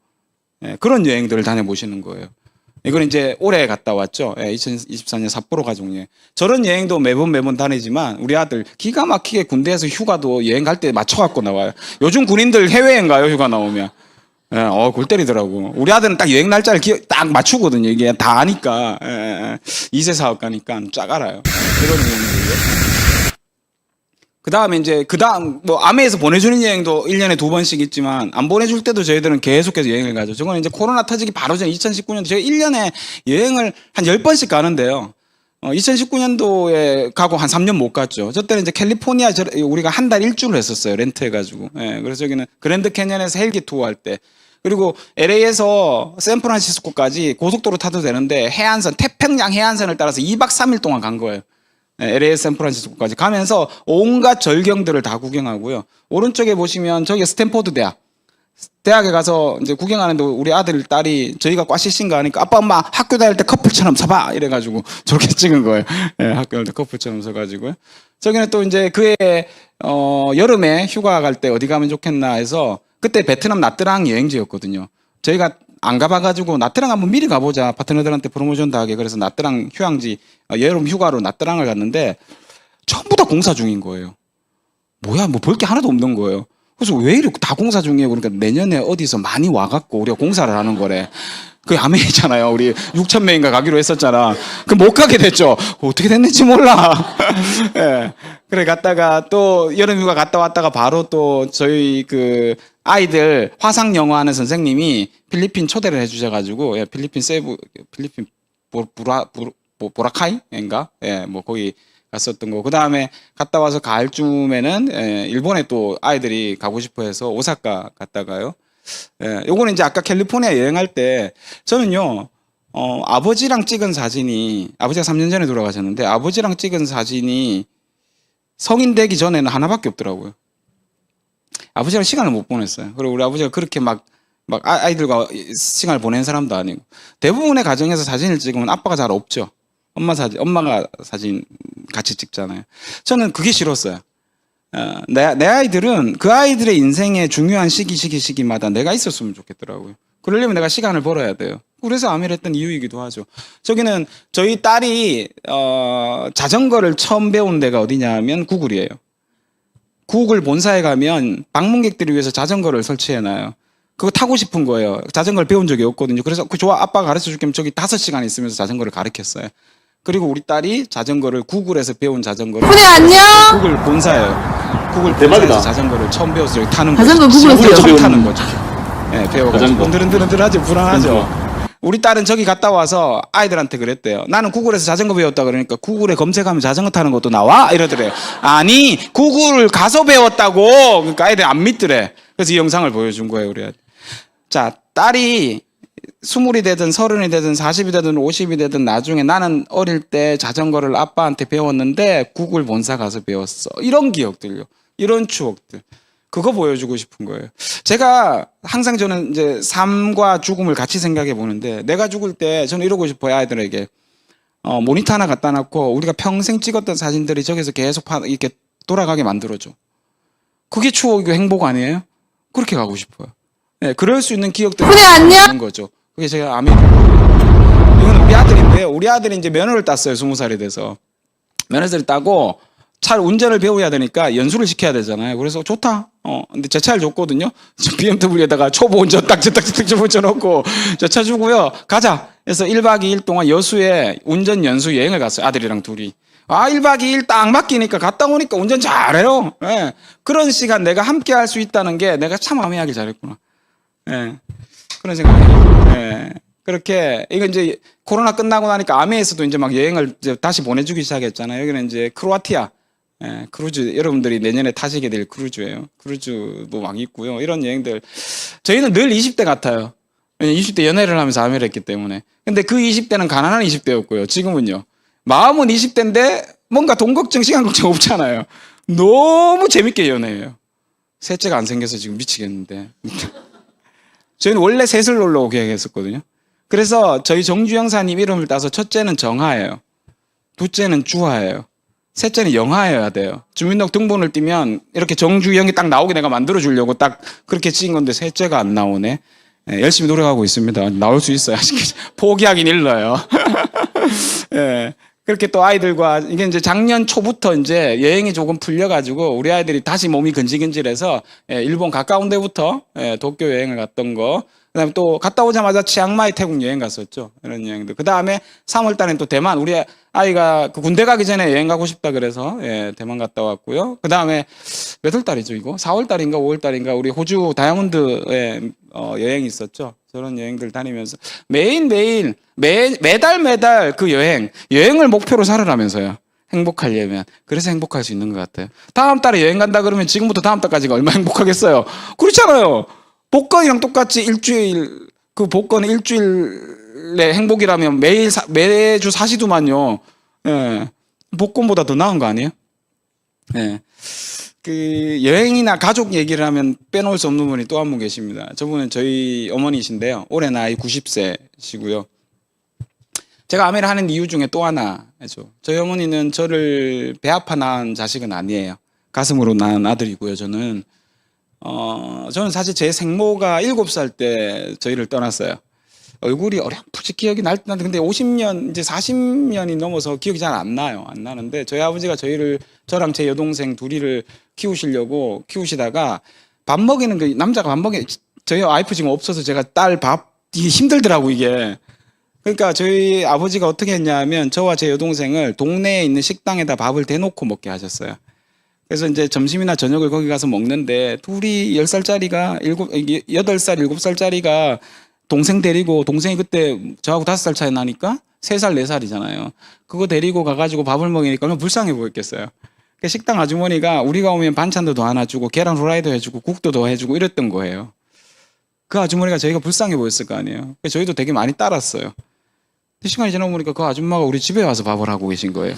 예, 그런 여행들을 다녀보시는 거예요. 이건 이제 올해 갔다 왔죠. 예, 2024년 삿포로 가족여행. 저런 여행도 매번 다니지만 우리 아들 기가 막히게 군대에서 휴가도 여행 갈 때 맞춰갖고 나와요. 요즘 군인들 해외여행 가요. 휴가 나오면. 예, 골 때리더라고. 우리 아들은 딱 여행 날짜를 딱 맞추거든요. 이게 다 아니까. 예, 예. 2세 사업가니까 쫙 알아요. 이런 여행들요. 뭐, 아메에서 보내주는 여행도 1년에 2번씩 있지만, 안 보내줄 때도 저희들은 계속해서 여행을 가죠. 저거는 이제 코로나 터지기 바로 전 2019년도 저희 1년에 여행을 한 10번씩 가는데요. 2019년도에 가고 한 3년 못 갔죠. 저 때는 이제 캘리포니아 우리가 한 달 일주를 했었어요. 렌트해가지고. 예, 그래서 여기는 그랜드 캐년에서 헬기 투어 할 때. 그리고 LA에서 샌프란시스코까지 고속도로 타도 되는데 해안선, 태평양 해안선을 따라서 2박 3일 동안 간 거예요. LA 샌프란시스코까지 가면서 온갖 절경들을 다 구경하고요. 오른쪽에 보시면 저기 스탠포드 대학에 가서 이제 구경하는데 우리 아들, 딸이 저희가 과시신가 하니까 아빠, 엄마 학교 다닐 때 커플처럼 서봐! 이래가지고 저렇게 찍은 거예요. 예, 학교 다닐 때 커플처럼 서가지고요. 저기는 또 이제 그해, 여름에 휴가 갈 때 어디 가면 좋겠나 해서 그때 베트남 나트랑 여행지였거든요. 저희가 안 가봐가지고 나트랑 한번 미리 가보자. 파트너들한테 프로모션도 하게. 그래서 나트랑 휴양지, 여름 휴가로 나트랑을 갔는데 전부 다 공사 중인 거예요. 뭐야, 뭐 볼 게 하나도 없는 거예요. 그래서 왜 이렇게 다 공사 중이에요? 그러니까 내년에 어디서 많이 와갖고 우리가 공사를 하는 거래. 그게 아메이잖아요. 우리 6,000명인가 가기로 했었잖아. 그 못 가게 됐죠. 어떻게 됐는지 몰라. 예. 그래 갔다가 또 여름휴가 갔다 왔다가 바로 또 저희 그 아이들 화상 영어 하는 선생님이 필리핀 초대를 해주셔가지고, 예, 필리핀 보라카이인가? 예, 뭐 거기 갔었던 거. 그 다음에 갔다 와서 가을쯤에는, 예, 일본에 또 아이들이 가고 싶어 해서 오사카 갔다가요. 예, 요거는 이제 아까 캘리포니아 여행할 때 저는요, 아버지랑 찍은 사진이, 아버지가 3년 전에 돌아가셨는데 아버지랑 찍은 사진이 성인 되기 전에는 하나밖에 없더라고요. 아버지랑 시간을 못 보냈어요. 그리고 우리 아버지가 그렇게 막 아이들과 시간을 보낸 사람도 아니고, 대부분의 가정에서 사진을 찍으면 아빠가 잘 없죠. 엄마가 사진 같이 찍잖아요. 저는 그게 싫었어요. 내 아이들은 그 아이들의 인생의 중요한 시기마다 내가 있었으면 좋겠더라고요. 그러려면 내가 시간을 벌어야 돼요. 그래서 아메를 했던 이유이기도 하죠. 저기는 저희 딸이 자전거를 처음 배운 데가 어디냐 하면 구글이에요. 구글 본사에 가면 방문객들을 위해서 자전거를 설치해놔요. 그거 타고 싶은 거예요. 자전거를 배운 적이 없거든요. 그래서 그 좋아, 아빠가 가르쳐 줄게 하면 저기 5시간 있으면서 자전거를 가르쳤어요. 그리고 우리 딸이 자전거를 구글에서 배운 자전거를 훈이 안녕. 구글 본사예요. 구글 대박이다. 본사에서 자전거를 처음 배워서 여기 타는 거죠. 자전거 구글에서 처음 배운 타는 거죠. 예, 배워가지고 자전거. 흔들흔들하죠. 불안하죠. 우리 딸은 저기 갔다 와서 아이들한테 그랬대요. 나는 구글에서 자전거 배웠다 그러니까 구글에 검색하면 자전거 타는 것도 나와? 이러더래요. 아니, 구글 가서 배웠다고. 그러니까 아이들이 안 믿더래. 그래서 이 영상을 보여준 거예요, 우리 아이들. 자, 딸이 20이 되든 30이 되든 40이 되든 50이 되든 나중에 나는 어릴 때 자전거를 아빠한테 배웠는데 구글 본사 가서 배웠어. 이런 기억들요. 이런 추억들. 그거 보여주고 싶은 거예요. 제가 항상 저는 이제 삶과 죽음을 같이 생각해 보는데, 내가 죽을 때 저는 이러고 싶어요, 아이들에게. 모니터 하나 갖다 놓고 우리가 평생 찍었던 사진들이 저기서 계속 이렇게 돌아가게 만들어줘. 그게 추억이고 행복 아니에요? 그렇게 가고 싶어요. 네, 그럴 수 있는 기억들이 훈이 안녕. 있는 거죠. 그게 제가 이거는 우리 아들인데요. 우리 아들이 이제 면허를 땄어요. 20살이 돼서. 면허를 따고 차를 운전을 배워야 되니까 연수를 시켜야 되잖아요. 그래서 좋다. 근데 제 차를 줬거든요. BMW에다가 초보 운전 딱 붙여놓고 저 차 주고요. 가자. 그래서 1박 2일 동안 여수에 운전 연수 여행을 갔어요. 아들이랑 둘이. 1박 2일 딱 맡기니까 갔다 오니까 운전 잘해요. 예. 그런 시간 내가 함께 할 수 있다는 게 내가 참 아메하기 잘했구나. 예. 그런 생각이에요. 예. 그렇게, 이거 이제 코로나 끝나고 나니까 아메에서도 이제 막 여행을 이제 다시 보내주기 시작했잖아요. 여기는 이제 크로아티아. 예, 크루즈, 여러분들이 내년에 타시게 될 크루즈예요. 크루즈도 막 있고요. 이런 여행들. 저희는 늘 20대 같아요. 20대 연애를 하면서 아메를 했기 때문에. 근데 그 20대는 가난한 20대였고요. 지금은요. 마음은 20대인데 뭔가 돈 걱정, 시간 걱정 없잖아요. 너무 재밌게 연애해요. 셋째가 안 생겨서 지금 미치겠는데. 저희는 원래 셋을 놀러 계획했었거든요. 그래서 저희 정주 형사님 이름을 따서 첫째는 정하예요. 둘째는 주하예요. 셋째는 영하여야 돼요. 주민등록번호를 띄면 이렇게 정주영이 딱 나오게 내가 만들어주려고 딱 그렇게 찍은 건데 셋째가 안 나오네. 예, 열심히 노력하고 있습니다. 나올 수 있어요. 아직 포기하긴 일러요. 예. 그렇게 또 아이들과 이게 이제 작년 초부터 이제 여행이 조금 풀려가지고 우리 아이들이 다시 몸이 근질근질해서 일본 가까운 데부터 도쿄 여행을 갔던 거. 그다음에 또 갔다 오자마자 치앙마이 태국 여행 갔었죠. 이런 여행들. 그다음에 3월 달엔 또 대만 우리 아이가 그 군대 가기 전에 여행 가고 싶다 그래서 대만 갔다 왔고요. 그다음에 몇 월 달이죠, 이거? 4월 달인가 5월 달인가 우리 호주 다이아몬드에 여행이 있었죠. 저런 여행들 다니면서 매달 그 여행을 목표로 살으라면서요. 행복하려면. 그래서 행복할 수 있는 것 같아요. 다음 달에 여행 간다 그러면 지금부터 다음 달까지가 얼마나 행복하겠어요. 그렇잖아요. 복권이랑 똑같이 그 복권 일주일의 행복이라면 매주 사시두만요. 예. 복권보다 더 나은 거 아니에요? 예. 그 여행이나 가족 얘기를 하면 빼놓을 수 없는 분이 또 한 분 계십니다. 저분은 저희 어머니신데요. 올해 나이 90세시고요. 제가 아메를 하는 이유 중에 또 하나죠. 저희 어머니는 저를 배 아파 낳은 자식은 아니에요. 가슴으로 낳은 아들이고요. 저는 사실 제 생모가 7살 때 저희를 떠났어요. 얼굴이 어렴풋이 기억이 날 듯한데 근데 50년 이제 40년이 넘어서 기억이 잘 안 나요. 안 나는데 저희 아버지가 저랑 제 여동생 둘이를 키우시다가 밥 먹이는 그 남자가 저희 와이프 지금 없어서 제가 딸 밥 이게 힘들더라고 이게. 그러니까 저희 아버지가 어떻게 했냐면 저와 제 여동생을 동네에 있는 식당에다 밥을 대놓고 먹게 하셨어요. 그래서 이제 점심이나 저녁을 거기 가서 먹는데 둘이 10살짜리가 8살, 7살짜리가 동생 데리고 동생이 그때 저하고 5살 차이 나니까 3살, 4살이잖아요. 그거 데리고 가가지고 밥을 먹이니까 얼마나 불쌍해 보였겠어요. 식당 아주머니가 우리가 오면 반찬도 더 하나 주고 계란 후라이도 해주고 국도 더 해주고 이랬던 거예요. 그 아주머니가 저희가 불쌍해 보였을 거 아니에요. 그래서 저희도 되게 많이 따랐어요. 시간이 지나고 보니까 그 아줌마가 우리 집에 와서 밥을 하고 계신 거예요.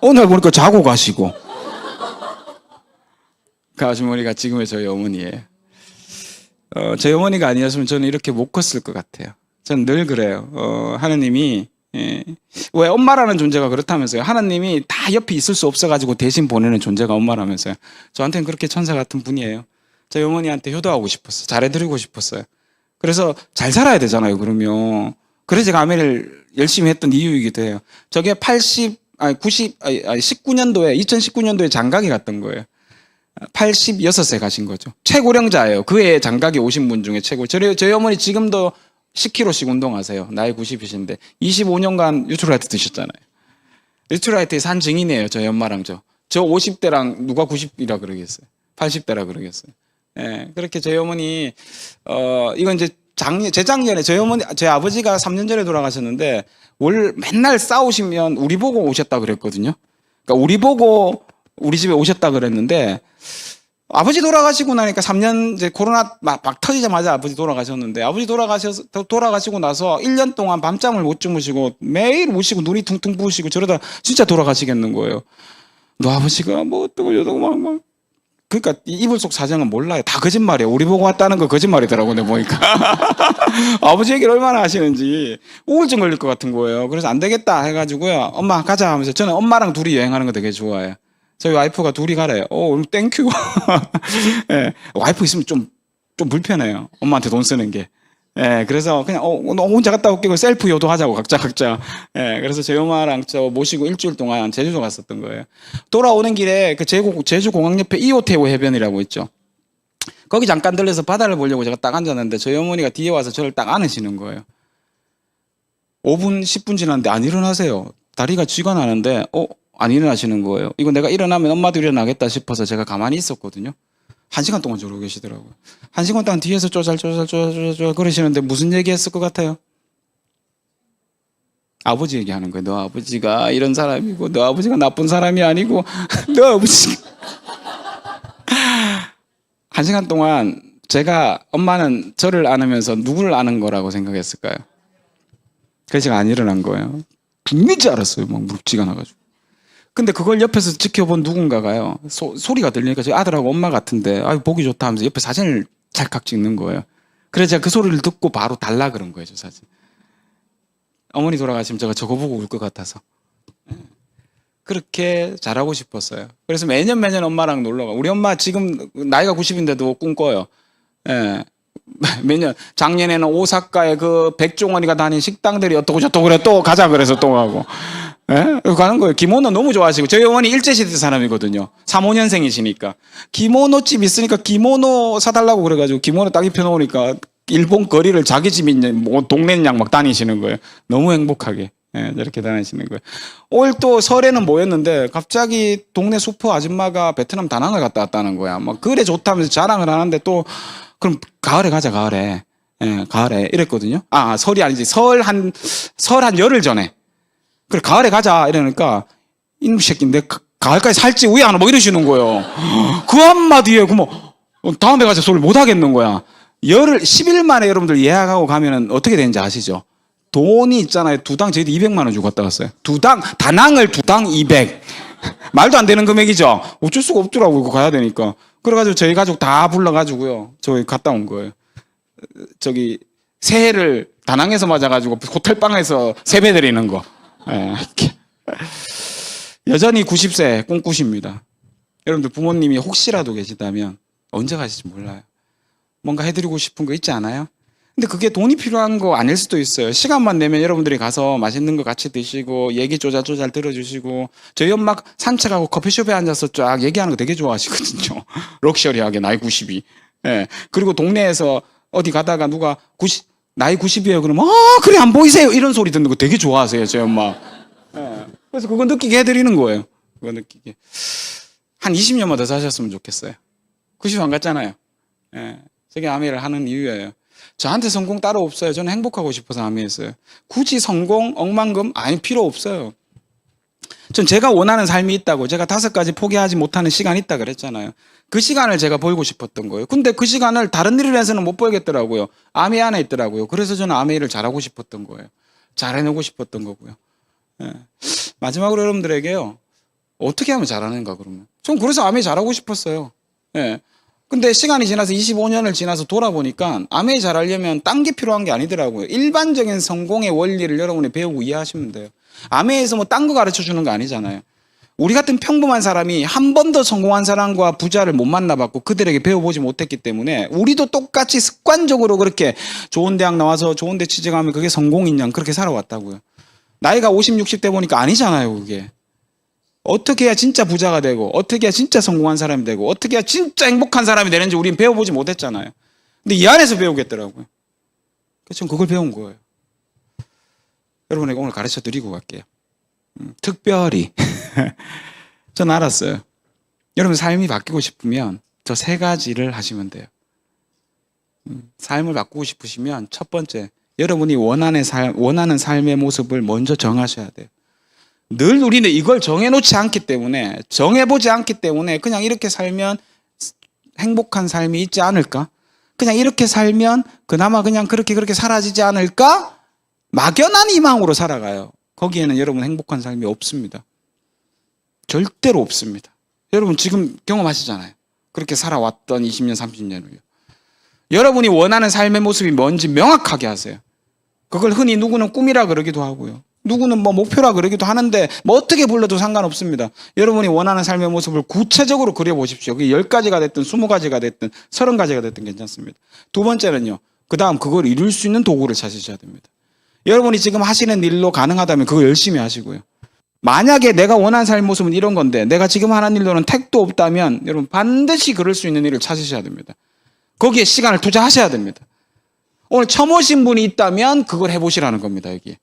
어느 날 보니까 자고 가시고. 그 아주머니가 지금의 저희 어머니예요. 저희 어머니가 아니었으면 저는 이렇게 못 컸을 것 같아요. 저는 늘 그래요. 하나님이 왜 엄마라는 존재가 그렇다면서요. 하나님이 다 옆에 있을 수 없어가지고 대신 보내는 존재가 엄마라면서요. 저한테는 그렇게 천사 같은 분이에요. 저희 어머니한테 효도하고 싶었어요. 잘해드리고 싶었어요. 그래서 잘 살아야 되잖아요. 그러면 그래서 제가 아멘을 열심히 했던 이유이기도 해요. 저게 2019년도에 장가게 갔던 거예요. 86세 가신 거죠. 최고령자예요. 그 해에 장가게 오신 분 중에 최고. 저희 어머니 지금도 10kg씩 운동하세요. 나이 90이신데 25년간 뉴트라이트 드셨잖아요. 뉴트라이트의 산 증인이에요. 저희 엄마랑 저 50대랑 누가 90이라 그러겠어요. 80대라 그러겠어요. 예, 그렇게 저희 어머니 이건 이제 재작년에 저희 아버지가 3년 전에 돌아가셨는데 맨날 싸우시면 우리 보고 오셨다 그랬거든요. 그러니까 우리 보고 우리 집에 오셨다 그랬는데 아버지 돌아가시고 나니까 3년 이제 코로나 막 터지자마자 아버지 돌아가셨는데 아버지 돌아가시고 나서 1년 동안 밤잠을 못 주무시고 매일 우시고 눈이 퉁퉁 부으시고 저러다 진짜 돌아가시겠는 거예요. 너 아버지가 뭐 어쩌고 저쩌고 막 그러니까 이불 속 사정은 몰라요. 다 거짓말이에요. 우리 보고 왔다는 거 거짓말이더라고 내가 보니까. 아버지 얘기를 얼마나 하시는지 우울증 걸릴 것 같은 거예요. 그래서 안 되겠다 해가지고요. 엄마 가자 하면서 저는 엄마랑 둘이 여행하는 거 되게 좋아해요. 저희 와이프가 둘이 가래요. 땡큐. 예, 와이프 있으면 좀 불편해요. 엄마한테 돈 쓰는 게. 예, 그래서 그냥 너 혼자 갔다 올게 셀프 요도하자고 각자. 예, 그래서 저희 엄마랑 저 모시고 일주일 동안 제주도 갔었던 거예요. 돌아오는 길에 그 제주 공항 옆에 이호태우 해변이라고 있죠. 거기 잠깐 들려서 바다를 보려고 제가 딱 앉았는데 저희 어머니가 뒤에 와서 저를 딱 안으시는 거예요. 5분 10분 지났는데 안 일어나세요. 다리가 쥐가 나는데 안 일어나시는 거예요. 이거 내가 일어나면 엄마도 일어나겠다 싶어서 제가 가만히 있었거든요. 1시간 동안 저러고 계시더라고요. 1시간 동안 뒤에서 쪼잘 그러시는데 무슨 얘기 했을 것 같아요? 아버지 얘기하는 거예요. 너 아버지가 이런 사람이고 너 아버지가 나쁜 사람이 아니고 너 아버지 1시간 동안 엄마는 저를 안으면서 누구를 아는 거라고 생각했을까요? 그래서 제가 안 일어난 거예요. 죽는 줄 알았어요. 막 묵지가 나가지고. 근데 그걸 옆에서 지켜본 누군가가요. 소리가 들리니까 저희 아들하고 엄마 같은데 보기 좋다 하면서 옆에 사진을 찰칵 찍는 거예요. 그래서 제가 그 소리를 듣고 바로 달라 그런 거예요. 저 사진. 어머니 돌아가시면 제가 저거 보고 울 것 같아서. 그렇게 잘하고 싶었어요. 그래서 매년 엄마랑 놀러 가. 우리 엄마 지금 나이가 90인데도 꿈꿔요. 예. 매년 작년에는 오사카에 그 백종원이가 다닌 식당들이 어떠고 저떠고 그래 또 가자 그래서 또 가고 예? 가는 거예요. 기모노 너무 좋아하시고 저희 어머니 일제시대 사람이거든요. 35년생이시니까 기모노집 있으니까 기모노 사달라고 그래가지고 기모노 딱 입혀놓으니까 일본 거리를 자기 집 있는 뭐 동네 양 막 다니시는 거예요. 너무 행복하게 예, 저렇게 다니시는 거예요. 올 또 설에는 뭐였는데 갑자기 동네 슈퍼 아줌마가 베트남 다낭을 갔다 왔다는 거야. 막 그래 좋다면서 자랑을 하는데 또 그럼 가을에 가자 가을에 예, 가을에 이랬거든요. 아 설이 아니지 설 한 열흘 전에 그래 가을에 가자 이러니까 이놈 새끼 내 가을까지 살지 왜 안 와? 뭐 이러시는 거예요. 그 한마디에 그뭐 다음에 가자 소리를 못 하겠는 거야. 열흘 10일 만에 여러분들 예약하고 가면은 어떻게 되는지 아시죠? 돈이 있잖아요. 두당 저희도 200만 원 주고 갔다 왔어요. 두당 다낭을 두당 200 말도 안 되는 금액이죠. 어쩔 수가 없더라고요. 그거 가야 되니까. 그래가지고 저희 가족 다 불러가지고요. 저희 갔다 온 거예요. 저기 새해를 다낭에서 맞아가지고 호텔방에서 세배 드리는 거. 예. 여전히 90세 꿈꾸십니다. 여러분들 부모님이 혹시라도 계시다면 언제 가실지 몰라요. 뭔가 해드리고 싶은 거 있지 않아요? 근데 그게 돈이 필요한 거 아닐 수도 있어요. 시간만 내면 여러분들이 가서 맛있는 거 같이 드시고 얘기 쪼잘쪼잘 들어주시고 저희 엄마 산책하고 커피숍에 앉아서 쫙 얘기하는 거 되게 좋아하시거든요. 럭셔리하게 나이 90이. 예. 그리고 동네에서 어디 가다가 누가 나이 90이에요. 그러면 그래 안 보이세요? 이런 소리 듣는 거 되게 좋아하세요. 저희 엄마. 예. 그래서 그거 느끼게 해드리는 거예요. 그거 느끼게. 한 20년만 더 사셨으면 좋겠어요. 90 안 갔잖아요. 예. 저게 아메를 하는 이유예요. 저한테 성공 따로 없어요. 저는 행복하고 싶어서 아메했어요. 굳이 성공, 억만금 아니 필요 없어요. 전 제가 원하는 삶이 있다고 제가 5가지 포기하지 못하는 시간이 있다 그랬잖아요. 그 시간을 제가 벌고 싶었던 거예요. 근데 그 시간을 다른 일을 해서는 못 벌겠더라고요. 아메 안에 있더라고요. 그래서 저는 아메 일을 잘하고 싶었던 거예요. 잘해내고 싶었던 거고요. 예. 마지막으로 여러분들에게요. 어떻게 하면 잘하는가 그러면. 전 그래서 아메 잘하고 싶었어요. 예. 근데 시간이 지나서 25년을 지나서 돌아보니까 아메이 잘하려면 딴 게 필요한 게 아니더라고요. 일반적인 성공의 원리를 여러분이 배우고 이해하시면 돼요. 아메이에서 뭐 딴 거 가르쳐 주는 거 아니잖아요. 우리 같은 평범한 사람이 한 번도 성공한 사람과 부자를 못 만나봤고 그들에게 배워보지 못했기 때문에 우리도 똑같이 습관적으로 그렇게 좋은 대학 나와서 좋은 데 취직하면 그게 성공인 양 그렇게 살아왔다고요. 나이가 50, 60대 보니까 아니잖아요, 그게. 어떻게 해야 진짜 부자가 되고 어떻게 해야 진짜 성공한 사람이 되고 어떻게 해야 진짜 행복한 사람이 되는지 우리는 배워보지 못했잖아요. 근데 이 안에서 배우겠더라고요. 그래서 전 그걸 배운 거예요. 여러분에게 오늘 가르쳐 드리고 갈게요. 특별히 전 알았어요. 여러분 삶이 바뀌고 싶으면 저 3가지를 하시면 돼요. 삶을 바꾸고 싶으시면 첫 번째 여러분이 원하는 삶의 모습을 먼저 정하셔야 돼요. 늘 우리는 이걸 정해놓지 않기 때문에 정해보지 않기 때문에 그냥 이렇게 살면 행복한 삶이 있지 않을까? 그냥 이렇게 살면 그나마 그냥 그렇게 사라지지 않을까? 막연한 희망으로 살아가요. 거기에는 여러분 행복한 삶이 없습니다. 절대로 없습니다. 여러분 지금 경험하시잖아요. 그렇게 살아왔던 20년, 30년을요. 여러분이 원하는 삶의 모습이 뭔지 명확하게 하세요. 그걸 흔히 누구는 꿈이라 그러기도 하고요. 누구는 뭐 목표라 그러기도 하는데 뭐 어떻게 불러도 상관없습니다. 여러분이 원하는 삶의 모습을 구체적으로 그려보십시오. 그게 10가지가 됐든 20가지가 됐든 30가지가 됐든 괜찮습니다. 두 번째는요. 그 다음 그걸 이룰 수 있는 도구를 찾으셔야 됩니다. 여러분이 지금 하시는 일로 가능하다면 그거 열심히 하시고요. 만약에 내가 원하는 삶의 모습은 이런 건데 내가 지금 하는 일로는 택도 없다면 여러분 반드시 그럴 수 있는 일을 찾으셔야 됩니다. 거기에 시간을 투자하셔야 됩니다. 오늘 처음 오신 분이 있다면 그걸 해보시라는 겁니다. 여기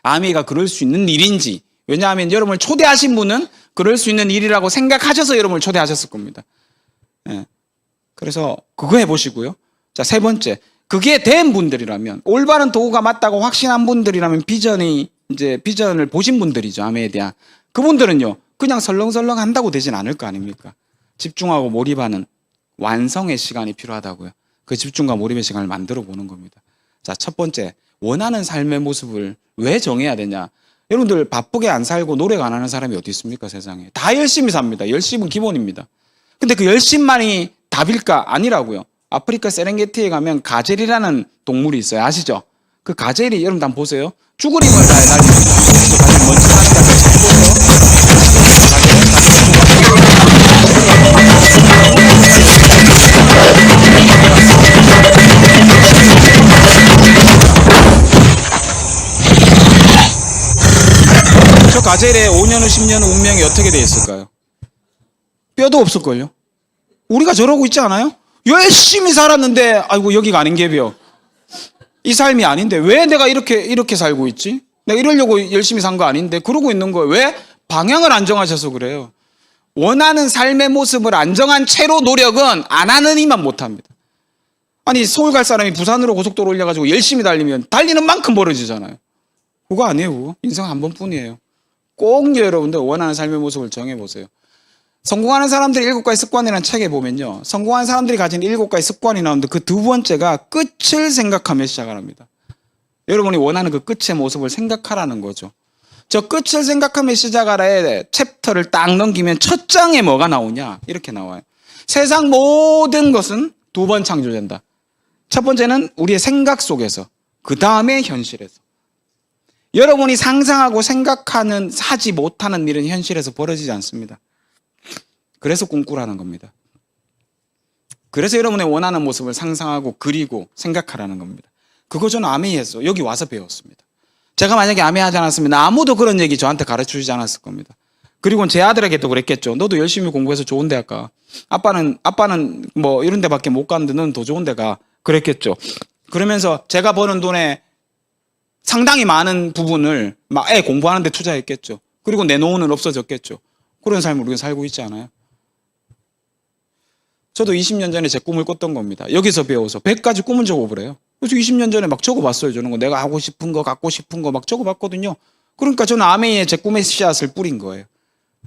아미가 그럴 수 있는 일인지. 왜냐하면 여러분을 초대하신 분은 그럴 수 있는 일이라고 생각하셔서 여러분을 초대하셨을 겁니다. 예. 그래서 그거 해보시고요. 자, 3번째. 그게 된 분들이라면 올바른 도구가 맞다고 확신한 분들이라면 비전을 보신 분들이죠. 아메에 대한. 그분들은요. 그냥 설렁설렁 한다고 되진 않을 거 아닙니까? 집중하고 몰입하는 완성의 시간이 필요하다고요. 그 집중과 몰입의 시간을 만들어 보는 겁니다. 자, 첫 번째. 원하는 삶의 모습을 왜 정해야 되냐? 여러분들 바쁘게 안 살고 노력 안 하는 사람이 어디 있습니까, 세상에? 다 열심히 삽니다. 열심은 기본입니다. 근데 그 열심만이 답일까? 아니라고요. 아프리카 세렝게티에 가면 가젤이라는 동물이 있어요. 아시죠? 그 가젤이 여러분 한번 보세요. 쭈그림을 다해 달립니다. 가젤 먼저 하는 거 가젤의 5년 후 10년 후 운명이 어떻게 돼 있을까요? 뼈도 없을걸요. 우리가 저러고 있지 않아요? 열심히 살았는데 아이고 여기가 아닌 게벼. 이 삶이 아닌데 왜 내가 이렇게 살고 있지? 내가 이러려고 열심히 산 거 아닌데 그러고 있는 거예요. 왜? 방향을 안 정하셔서 그래요. 원하는 삶의 모습을 안 정한 채로 노력은 안 하는 이만 못합니다. 아니 서울 갈 사람이 부산으로 고속도로 올려가지고 열심히 달리면 달리는 만큼 벌어지잖아요. 그거 아니에요. 그거. 인생 한 번뿐이에요. 꼭 여러분들 원하는 삶의 모습을 정해보세요. 성공하는 사람들의 7가지 습관이라는 책에 보면요. 성공하는 사람들이 가진 7가지 습관이 나오는데 그 두 번째가 끝을 생각하며 시작을 합니다. 여러분이 원하는 그 끝의 모습을 생각하라는 거죠. 저 끝을 생각하며 시작하라의 챕터를 딱 넘기면 첫 장에 뭐가 나오냐? 이렇게 나와요. 세상 모든 것은 두 번 창조된다. 첫 번째는 우리의 생각 속에서, 그 다음에 현실에서. 여러분이 상상하고 생각하는, 하지 못하는 일은 현실에서 벌어지지 않습니다. 그래서 꿈꾸라는 겁니다. 그래서 여러분의 원하는 모습을 상상하고 그리고 생각하라는 겁니다. 그거 저는 아메이에서 여기 와서 배웠습니다. 제가 만약에 아메이하지 않았으면 아무도 그런 얘기 저한테 가르쳐주지 않았을 겁니다. 그리고 제 아들에게도 그랬겠죠. 너도 열심히 공부해서 좋은 대 가. 아빠는 뭐 이런 데밖에 못 가는데 너는 더 좋은 데 가. 그랬겠죠. 그러면서 제가 버는 돈에 상당히 많은 부분을 막 애 공부하는 데 투자했겠죠. 그리고 내 노후는 없어졌겠죠. 그런 삶을 우리가 살고 있지 않아요? 저도 20년 전에 제 꿈을 꿨던 겁니다. 여기서 배워서 100가지 꿈을 적어보래요. 그래서 20년 전에 막 적어봤어요. 저는 거 내가 하고 싶은 거, 갖고 싶은 거 막 적어봤거든요. 그러니까 저는 아메이에 제 꿈의 씨앗을 뿌린 거예요.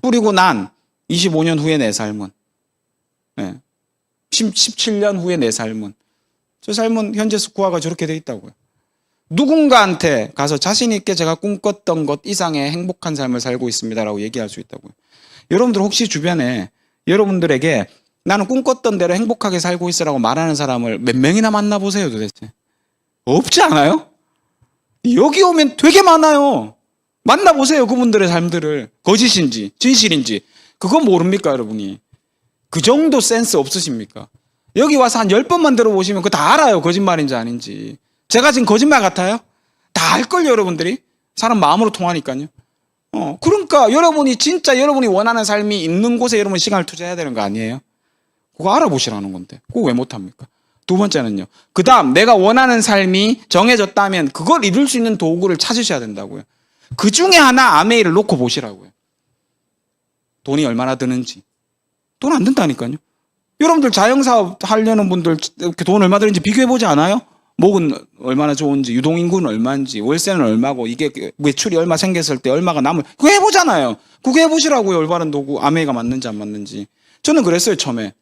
뿌리고 난 25년 후에 내 삶은, 17년 후에 내 삶은, 저 삶은 현재 스코어가 저렇게 돼 있다고요. 누군가한테 가서 자신 있게 제가 꿈꿨던 것 이상의 행복한 삶을 살고 있습니다라고 얘기할 수 있다고요. 여러분들 혹시 주변에 여러분들에게 나는 꿈꿨던 대로 행복하게 살고 있으라고 말하는 사람을 몇 명이나 만나보세요 도대체. 없지 않아요? 여기 오면 되게 많아요. 만나보세요 그분들의 삶들을. 거짓인지 진실인지 그건 모릅니까 여러분이? 그 정도 센스 없으십니까? 여기 와서 한 10번만 들어보시면 그거 다 알아요. 거짓말인지 아닌지. 제가 지금 거짓말 같아요? 다 알걸요 여러분들이? 사람 마음으로 통하니까요. 그러니까 여러분이 진짜 여러분이 원하는 삶이 있는 곳에 여러분 시간을 투자해야 되는 거 아니에요? 그거 알아보시라는 건데 그거 왜 못합니까? 두 번째는요. 그 다음 내가 원하는 삶이 정해졌다면 그걸 이룰 수 있는 도구를 찾으셔야 된다고요. 그 중에 하나 아메이를 놓고 보시라고요. 돈이 얼마나 드는지. 돈 안 든다니까요. 여러분들 자영사업 하려는 분들 이렇게 돈 얼마 드는지 비교해보지 않아요? 목은 얼마나 좋은지, 유동인구는 얼마인지, 월세는 얼마고, 이게 매출이 얼마 생겼을 때 얼마가 남을, 그거 해보잖아요. 그거 해보시라고요. 올바른 도구, 아메이가 맞는지 안 맞는지. 저는 그랬어요, 처음에.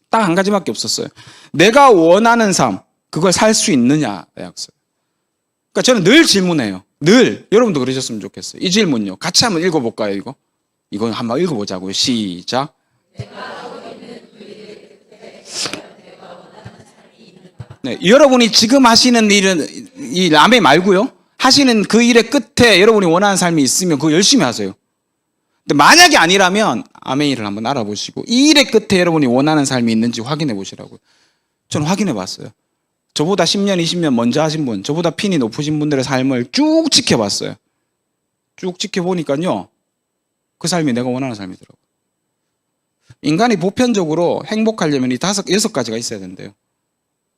딱 한 가지밖에 없었어요. 내가 원하는 삶, 그걸 살 수 있느냐였어요. 그러니까 저는 늘 질문해요. 늘. 여러분도 그러셨으면 좋겠어요. 이 질문요. 같이 한번 읽어볼까요, 이거? 이거 한번 읽어보자고요. 시작. 네, 여러분이 지금 하시는 일은 이 라메 말고요. 하시는 그 일의 끝에 여러분이 원하는 삶이 있으면 그거 열심히 하세요. 근데 만약에 아니라면 아메이를 한번 알아보시고 이 일의 끝에 여러분이 원하는 삶이 있는지 확인해 보시라고요. 저는 확인해 봤어요. 저보다 10년, 20년 먼저 하신 분, 저보다 핀이 높으신 분들의 삶을 쭉 지켜봤어요. 쭉 지켜보니까요. 그 삶이 내가 원하는 삶이더라고요. 인간이 보편적으로 행복하려면 이 6가지가 있어야 된대요.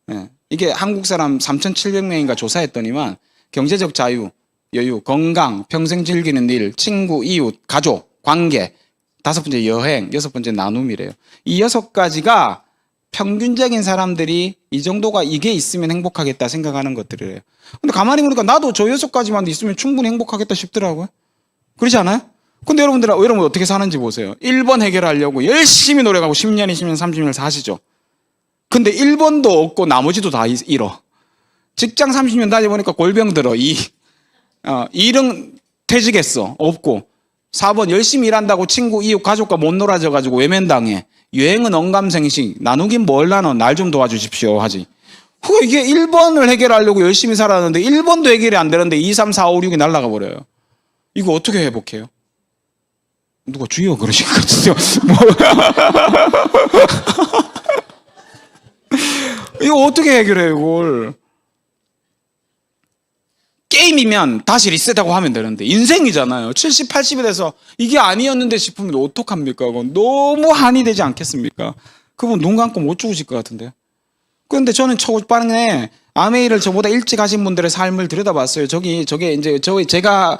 네. 이게 한국 사람 3,700명인가 조사했더니만 경제적 자유, 여유, 건강, 평생 즐기는 일, 친구, 이웃, 가족, 관계, 5번째 여행, 6번째 나눔이래요. 이 6가지가 평균적인 사람들이 이 정도가 이게 있으면 행복하겠다 생각하는 것들이래요. 근데 가만히 보니까 나도 저 6가지만 있으면 충분히 행복하겠다 싶더라고요. 그렇지 않아요? 근데 여러분 어떻게 사는지 보세요. 1번 해결하려고 열심히 노력하고 10년, 20년, 30년을 사시죠. 근데 1번도 없고 나머지도 다 잃어. 직장 30년 다녀보니까 골병 들어. 일은 퇴직했어. 없고. 4번 열심히 일한다고 친구, 이웃, 가족과 못 놀아져가지고 외면당해. 여행은 언감생식. 나누긴 뭘 나눠. 날 좀 도와주십시오. 하지. 이게 1번을 해결하려고 열심히 살았는데 1번도 해결이 안 되는데 2, 3, 4, 5, 6이 날아가 버려요. 이거 어떻게 회복해요? 누가 주여 그러신 것 같은데요. 이거 어떻게 해결해요, 이걸? 게임이면 다시 리셋하고 하면 되는데 인생이잖아요. 70, 80이 돼서 이게 아니었는데 싶으면 어떡합니까? 그건 너무 한이 되지 않겠습니까? 그분 눈 감고 못 죽으실 것 같은데요. 그런데 저는 초반에 아메이를 저보다 일찍 하신 분들의 삶을 들여다봤어요. 저게 이제 제가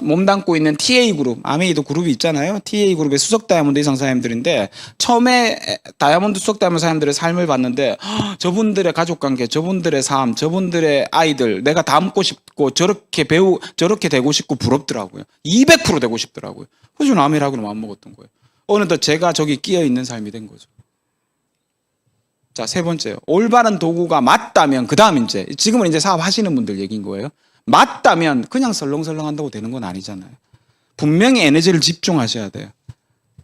몸담고 있는 TA 그룹, 아메이도 그룹이 있잖아요. TA 그룹의 수석 다이아몬드 이상 사람들인데 처음에 다이아몬드 수석 다이아몬드 사람들의 삶을 봤는데 저분들의 가족 관계, 저분들의 삶, 저분들의 아이들 내가 닮고 싶고 저렇게 되고 싶고 부럽더라고요. 200% 되고 싶더라고요. 그래서 저는 아메이라고 마음 먹었던 거예요. 어느덧 제가 저기 끼어 있는 삶이 된 거죠. 자, 세 번째요. 올바른 도구가 맞다면, 그 다음 이제, 지금은 이제 사업 하시는 분들 얘기인 거예요. 맞다면 그냥 설렁설렁 한다고 되는 건 아니잖아요. 분명히 에너지를 집중하셔야 돼요.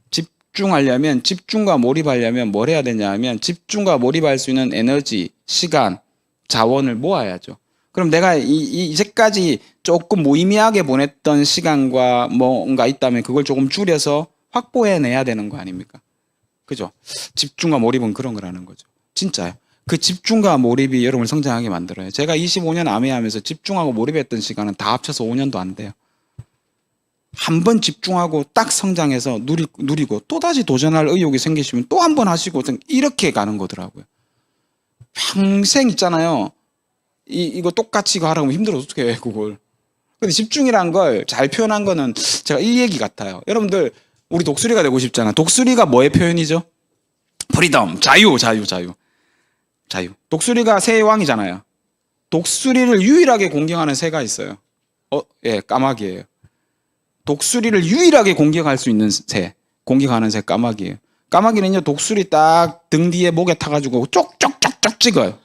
집중과 몰입하려면 뭘 해야 되냐 하면, 집중과 몰입할 수 있는 에너지, 시간, 자원을 모아야죠. 그럼 내가 이제까지 조금 무의미하게 보냈던 시간과 뭔가 있다면 그걸 조금 줄여서 확보해내야 되는 거 아닙니까? 그죠? 집중과 몰입은 그런 거라는 거죠. 진짜요. 그 집중과 몰입이 여러분을 성장하게 만들어요. 제가 25년 아메하면서 집중하고 몰입했던 시간은 다 합쳐서 5년도 안 돼요. 한 번 집중하고 딱 성장해서 누리고 또다시 도전할 의욕이 생기시면 또 한 번 하시고 이렇게 가는 거더라고요. 평생 있잖아요. 이거 똑같이 이거 하라고 하면 힘들어서 어떻게 해 그걸. 근데 집중이란 걸 잘 표현한 거는 제가 이 얘기 같아요. 여러분들 우리 독수리가 되고 싶잖아. 독수리가 뭐의 표현이죠? 프리덤, 자유. 독수리가 새의 왕이잖아요. 독수리를 유일하게 공경하는 새가 있어요. 예, 까마귀예요. 독수리를 유일하게 공격할 수 있는 새, 공격하는 새 까마귀예요. 까마귀는요, 독수리 딱 등 뒤에 목에 타가지고 쪽쪽쪽쪽 찍어요.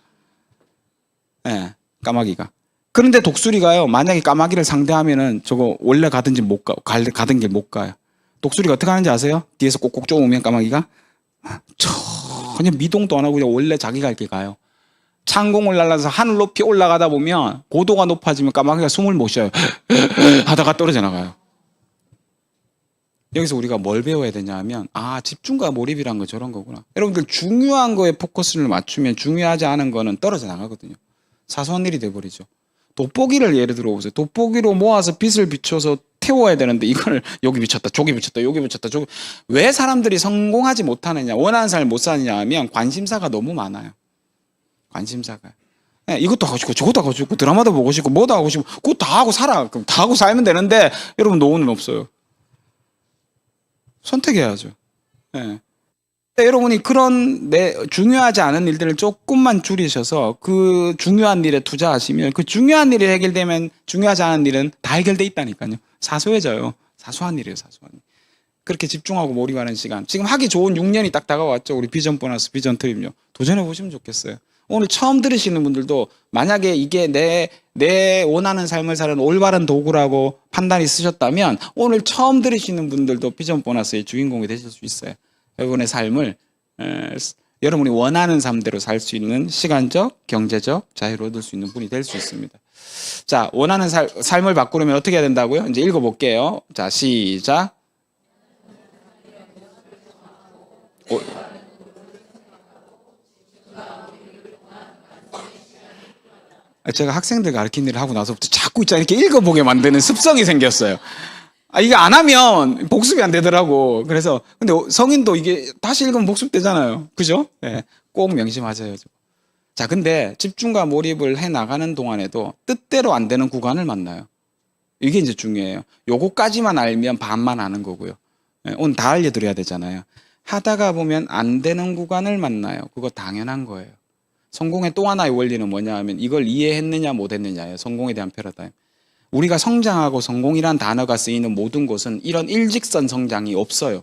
예, 까마귀가. 그런데 독수리가요, 만약에 까마귀를 상대하면은 저거 원래 가던 길 못 가요. 독수리가 어떻게 하는지 아세요? 뒤에서 꼭꼭 쪼으면 까마귀가 전혀 미동도 안 하고 그냥 원래 자기 갈 길 가요. 창공을 날라서 하늘 높이 올라가다 보면 고도가 높아지면 까마귀가 숨을 못 쉬어요. 하다가 떨어져 나가요. 여기서 우리가 뭘 배워야 되냐 하면 집중과 몰입이란 거 저런 거구나. 여러분들 중요한 거에 포커스를 맞추면 중요하지 않은 거는 떨어져 나가거든요. 사소한 일이 돼버리죠. 돋보기를 예를 들어 보세요. 돋보기로 모아서 빛을 비춰서 태워야 되는데 이걸 여기 비쳤다 저기 비쳤다 여기 비쳤다 저기. 왜 사람들이 성공하지 못하느냐, 원하는 삶을 못 사느냐 하면 관심사가 너무 많아요. 관심사가. 네, 이것도 하고 싶고 저것도 하고 싶고 드라마도 보고 싶고 뭐도 하고 싶고 그거 다 하고 살아. 그럼 다 하고 살면 되는데 여러분 노후는 없어요. 선택해야죠. 네. 여러분이 그런 중요하지 않은 일들을 조금만 줄이셔서 그 중요한 일에 투자하시면 그 중요한 일이 해결되면 중요하지 않은 일은 다 해결돼 있다니까요. 사소해져요. 사소한 일이에요. 사소한 일. 그렇게 집중하고 몰입하는 시간. 지금 하기 좋은 6년이 딱 다가왔죠. 우리 비전 보너스, 비전 트립요. 도전해 보시면 좋겠어요. 오늘 처음 들으시는 분들도 만약에 이게 내 원하는 삶을 사는 올바른 도구라고 판단이 쓰셨다면 오늘 처음 들으시는 분들도 비전 보너스의 주인공이 되실 수 있어요. 여러분의 삶을 여러분이 원하는 삶대로 살 수 있는 시간적, 경제적 자유를 얻을 수 있는 분이 될 수 있습니다. 자, 원하는 삶을 바꾸려면 어떻게 해야 된다고요? 이제 읽어볼게요. 자, 시작. 제가 학생들 가르치는 일을 하고 나서부터 자꾸 있잖아요. 이렇게 읽어보게 만드는 습성이 생겼어요. 이게 안 하면 복습이 안 되더라고. 그래서, 근데 성인도 이게 다시 읽으면 복습되잖아요. 그죠? 네, 꼭 명심하세요. 자, 근데 집중과 몰입을 해 나가는 동안에도 뜻대로 안 되는 구간을 만나요. 이게 이제 중요해요. 요거까지만 알면 반만 아는 거고요. 네, 오늘 다 알려드려야 되잖아요. 하다가 보면 안 되는 구간을 만나요. 그거 당연한 거예요. 성공의 또 하나의 원리는 뭐냐 하면 이걸 이해했느냐 못했느냐예요. 성공에 대한 패러다임. 우리가 성장하고 성공이란 단어가 쓰이는 모든 곳은 이런 일직선 성장이 없어요.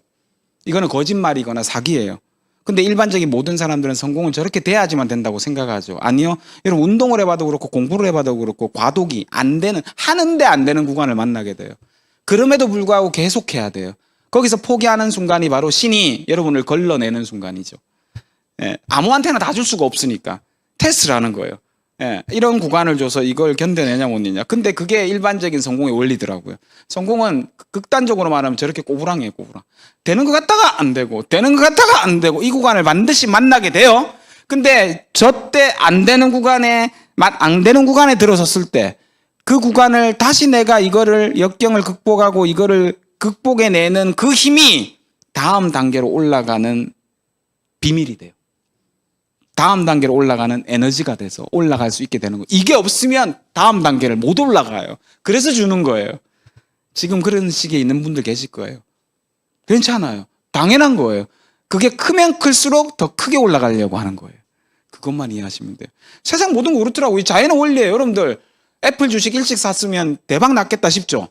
이거는 거짓말이거나 사기예요. 근데 일반적인 모든 사람들은 성공은 저렇게 돼야지만 된다고 생각하죠. 아니요. 여러분 운동을 해봐도 그렇고 공부를 해봐도 그렇고 과도기 안 되는, 하는데 안 되는 구간을 만나게 돼요. 그럼에도 불구하고 계속해야 돼요. 거기서 포기하는 순간이 바로 신이 여러분을 걸러내는 순간이죠. 예, 아무한테나 다 줄 수가 없으니까 테스트라는 거예요. 예, 이런 구간을 줘서 이걸 견뎌내냐 못 내냐. 근데 그게 일반적인 성공의 원리더라고요. 성공은 극단적으로 말하면 저렇게 꼬부랑이에요. 꼬부랑. 되는 것 같다가 안 되고 되는 것 같다가 안 되고 이 구간을 반드시 만나게 돼요. 근데 저 때 안 되는 구간에 들어섰을 때 그 구간을 다시 내가 이거를 역경을 극복하고 이거를 극복해내는 그 힘이 다음 단계로 올라가는 비밀이 돼요. 다음 단계로 올라가는 에너지가 돼서 올라갈 수 있게 되는 거예요. 이게 없으면 다음 단계를 못 올라가요. 그래서 주는 거예요. 지금 그런 시기에 있는 분들 계실 거예요. 괜찮아요. 당연한 거예요. 그게 크면 클수록 더 크게 올라가려고 하는 거예요. 그것만 이해하시면 돼요. 세상 모든 거 그렇더라고요. 자연의 원리예요. 여러분들 애플 주식 일찍 샀으면 대박 났겠다 싶죠.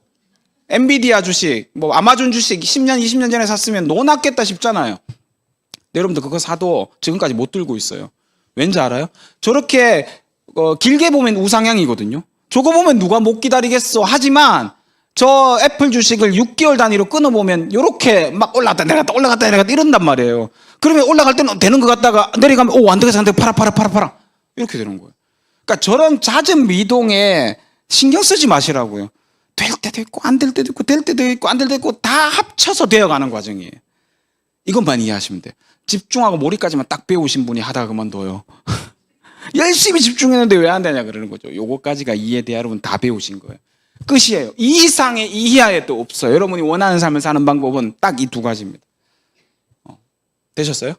엔비디아 주식, 뭐 아마존 주식 10년, 20년 전에 샀으면 노 났겠다 싶잖아요. 근데 여러분들 그거 사도 지금까지 못 들고 있어요. 왠지 알아요? 저렇게 길게 보면 우상향이거든요. 저거 보면 누가 못 기다리겠어. 하지만 저 애플 주식을 6개월 단위로 끊어보면 이렇게 막 올라갔다 내려갔다 올라갔다 내려갔다 이런단 말이에요. 그러면 올라갈 때는 되는 것 같다가 내려가면 오, 안 되겠어, 안 되겠어, 팔아. 이렇게 되는 거예요. 그러니까 저런 잦은 미동에 신경 쓰지 마시라고요. 될 때도 있고 안 될 때도 있고 될 때도 있고 안 될 때도 있고 다 합쳐서 되어가는 과정이에요. 이것만 이해하시면 돼요. 집중하고 머리까지만 딱 배우신 분이 하다가 그만둬요. 열심히 집중했는데 왜 안 되냐 그러는 거죠. 요거까지가 이해돼야 여러분 다 배우신 거예요. 끝이에요. 이 이상의 이하에 또 없어요. 여러분이 원하는 삶을 사는 방법은 딱 이 두 가지입니다. 되셨어요?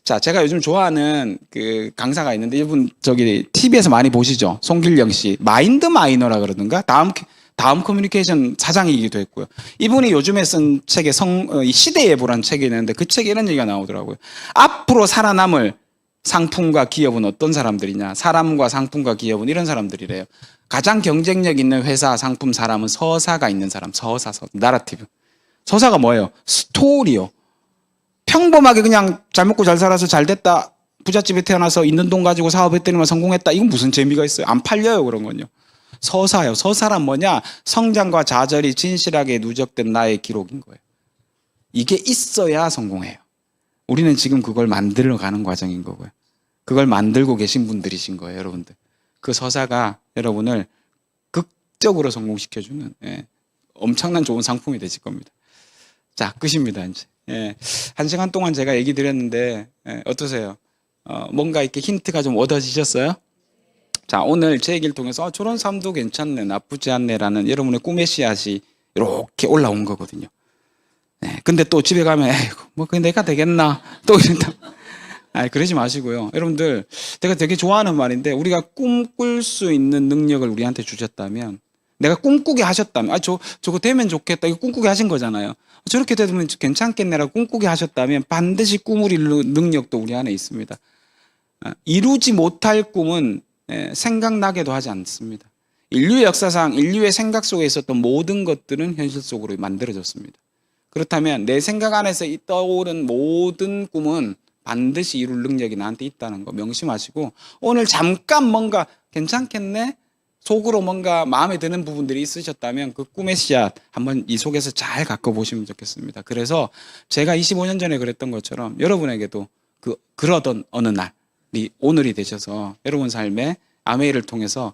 자, 제가 요즘 좋아하는 그 강사가 있는데 이분 저기 TV에서 많이 보시죠. 송길영 씨. 마인드 마이너라 그러던가? 다음 커뮤니케이션 사장이기도 했고요. 이분이 요즘에 쓴 책에 시대예보라는 책이 있는데 그 책에 이런 얘기가 나오더라고요. 앞으로 살아남을 상품과 기업은 어떤 사람들이냐. 사람과 상품과 기업은 이런 사람들이래요. 가장 경쟁력 있는 회사, 상품, 사람은 서사가 있는 사람. 나라티브. 서사가 뭐예요? 스토리요. 평범하게 그냥 잘 먹고 잘 살아서 잘 됐다. 부잣집에 태어나서 있는 돈 가지고 사업했더니만 성공했다. 이건 무슨 재미가 있어요? 안 팔려요, 그런 건요. 서사요. 서사란 뭐냐? 성장과 좌절이 진실하게 누적된 나의 기록인 거예요. 이게 있어야 성공해요. 우리는 지금 그걸 만들어 가는 과정인 거고요. 그걸 만들고 계신 분들이신 거예요, 여러분들. 그 서사가 여러분을 극적으로 성공시켜주는 엄청난 좋은 상품이 되실 겁니다. 자, 끝입니다, 이제. 한 시간 동안 제가 얘기 드렸는데 어떠세요? 뭔가 이렇게 힌트가 좀 얻어지셨어요? 자, 오늘 제 얘기를 통해서 저런 삶도 괜찮네, 나쁘지 않네라는 여러분의 꿈의 씨앗이 이렇게 올라온 거거든요. 근데 또 집에 가면 에이구, 뭐 그게 내가 되겠나 또 이런다. 그러지 마시고요. 여러분들 제가 되게 좋아하는 말인데 우리가 꿈꿀 수 있는 능력을 우리한테 주셨다면 내가 꿈꾸게 하셨다면 저거 되면 좋겠다 이거 꿈꾸게 하신 거잖아요. 저렇게 되면 괜찮겠네라고 꿈꾸게 하셨다면 반드시 꿈을 이룰 능력도 우리 안에 있습니다. 이루지 못할 꿈은 생각나게도 하지 않습니다. 인류의 역사상 인류의 생각 속에 있었던 모든 것들은 현실 속으로 만들어졌습니다. 그렇다면 내 생각 안에서 떠오른 모든 꿈은 반드시 이룰 능력이 나한테 있다는 거 명심하시고 오늘 잠깐 뭔가 괜찮겠네? 속으로 뭔가 마음에 드는 부분들이 있으셨다면 그 꿈의 씨앗 한번 이 속에서 잘 갖고 보시면 좋겠습니다. 그래서 제가 25년 전에 그랬던 것처럼 여러분에게도 그러던 어느 날이 오늘이 되셔서 여러분 삶에 아메이를 통해서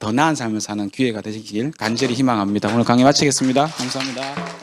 더 나은 삶을 사는 기회가 되시길 간절히 희망합니다. 오늘 강의 마치겠습니다. 감사합니다.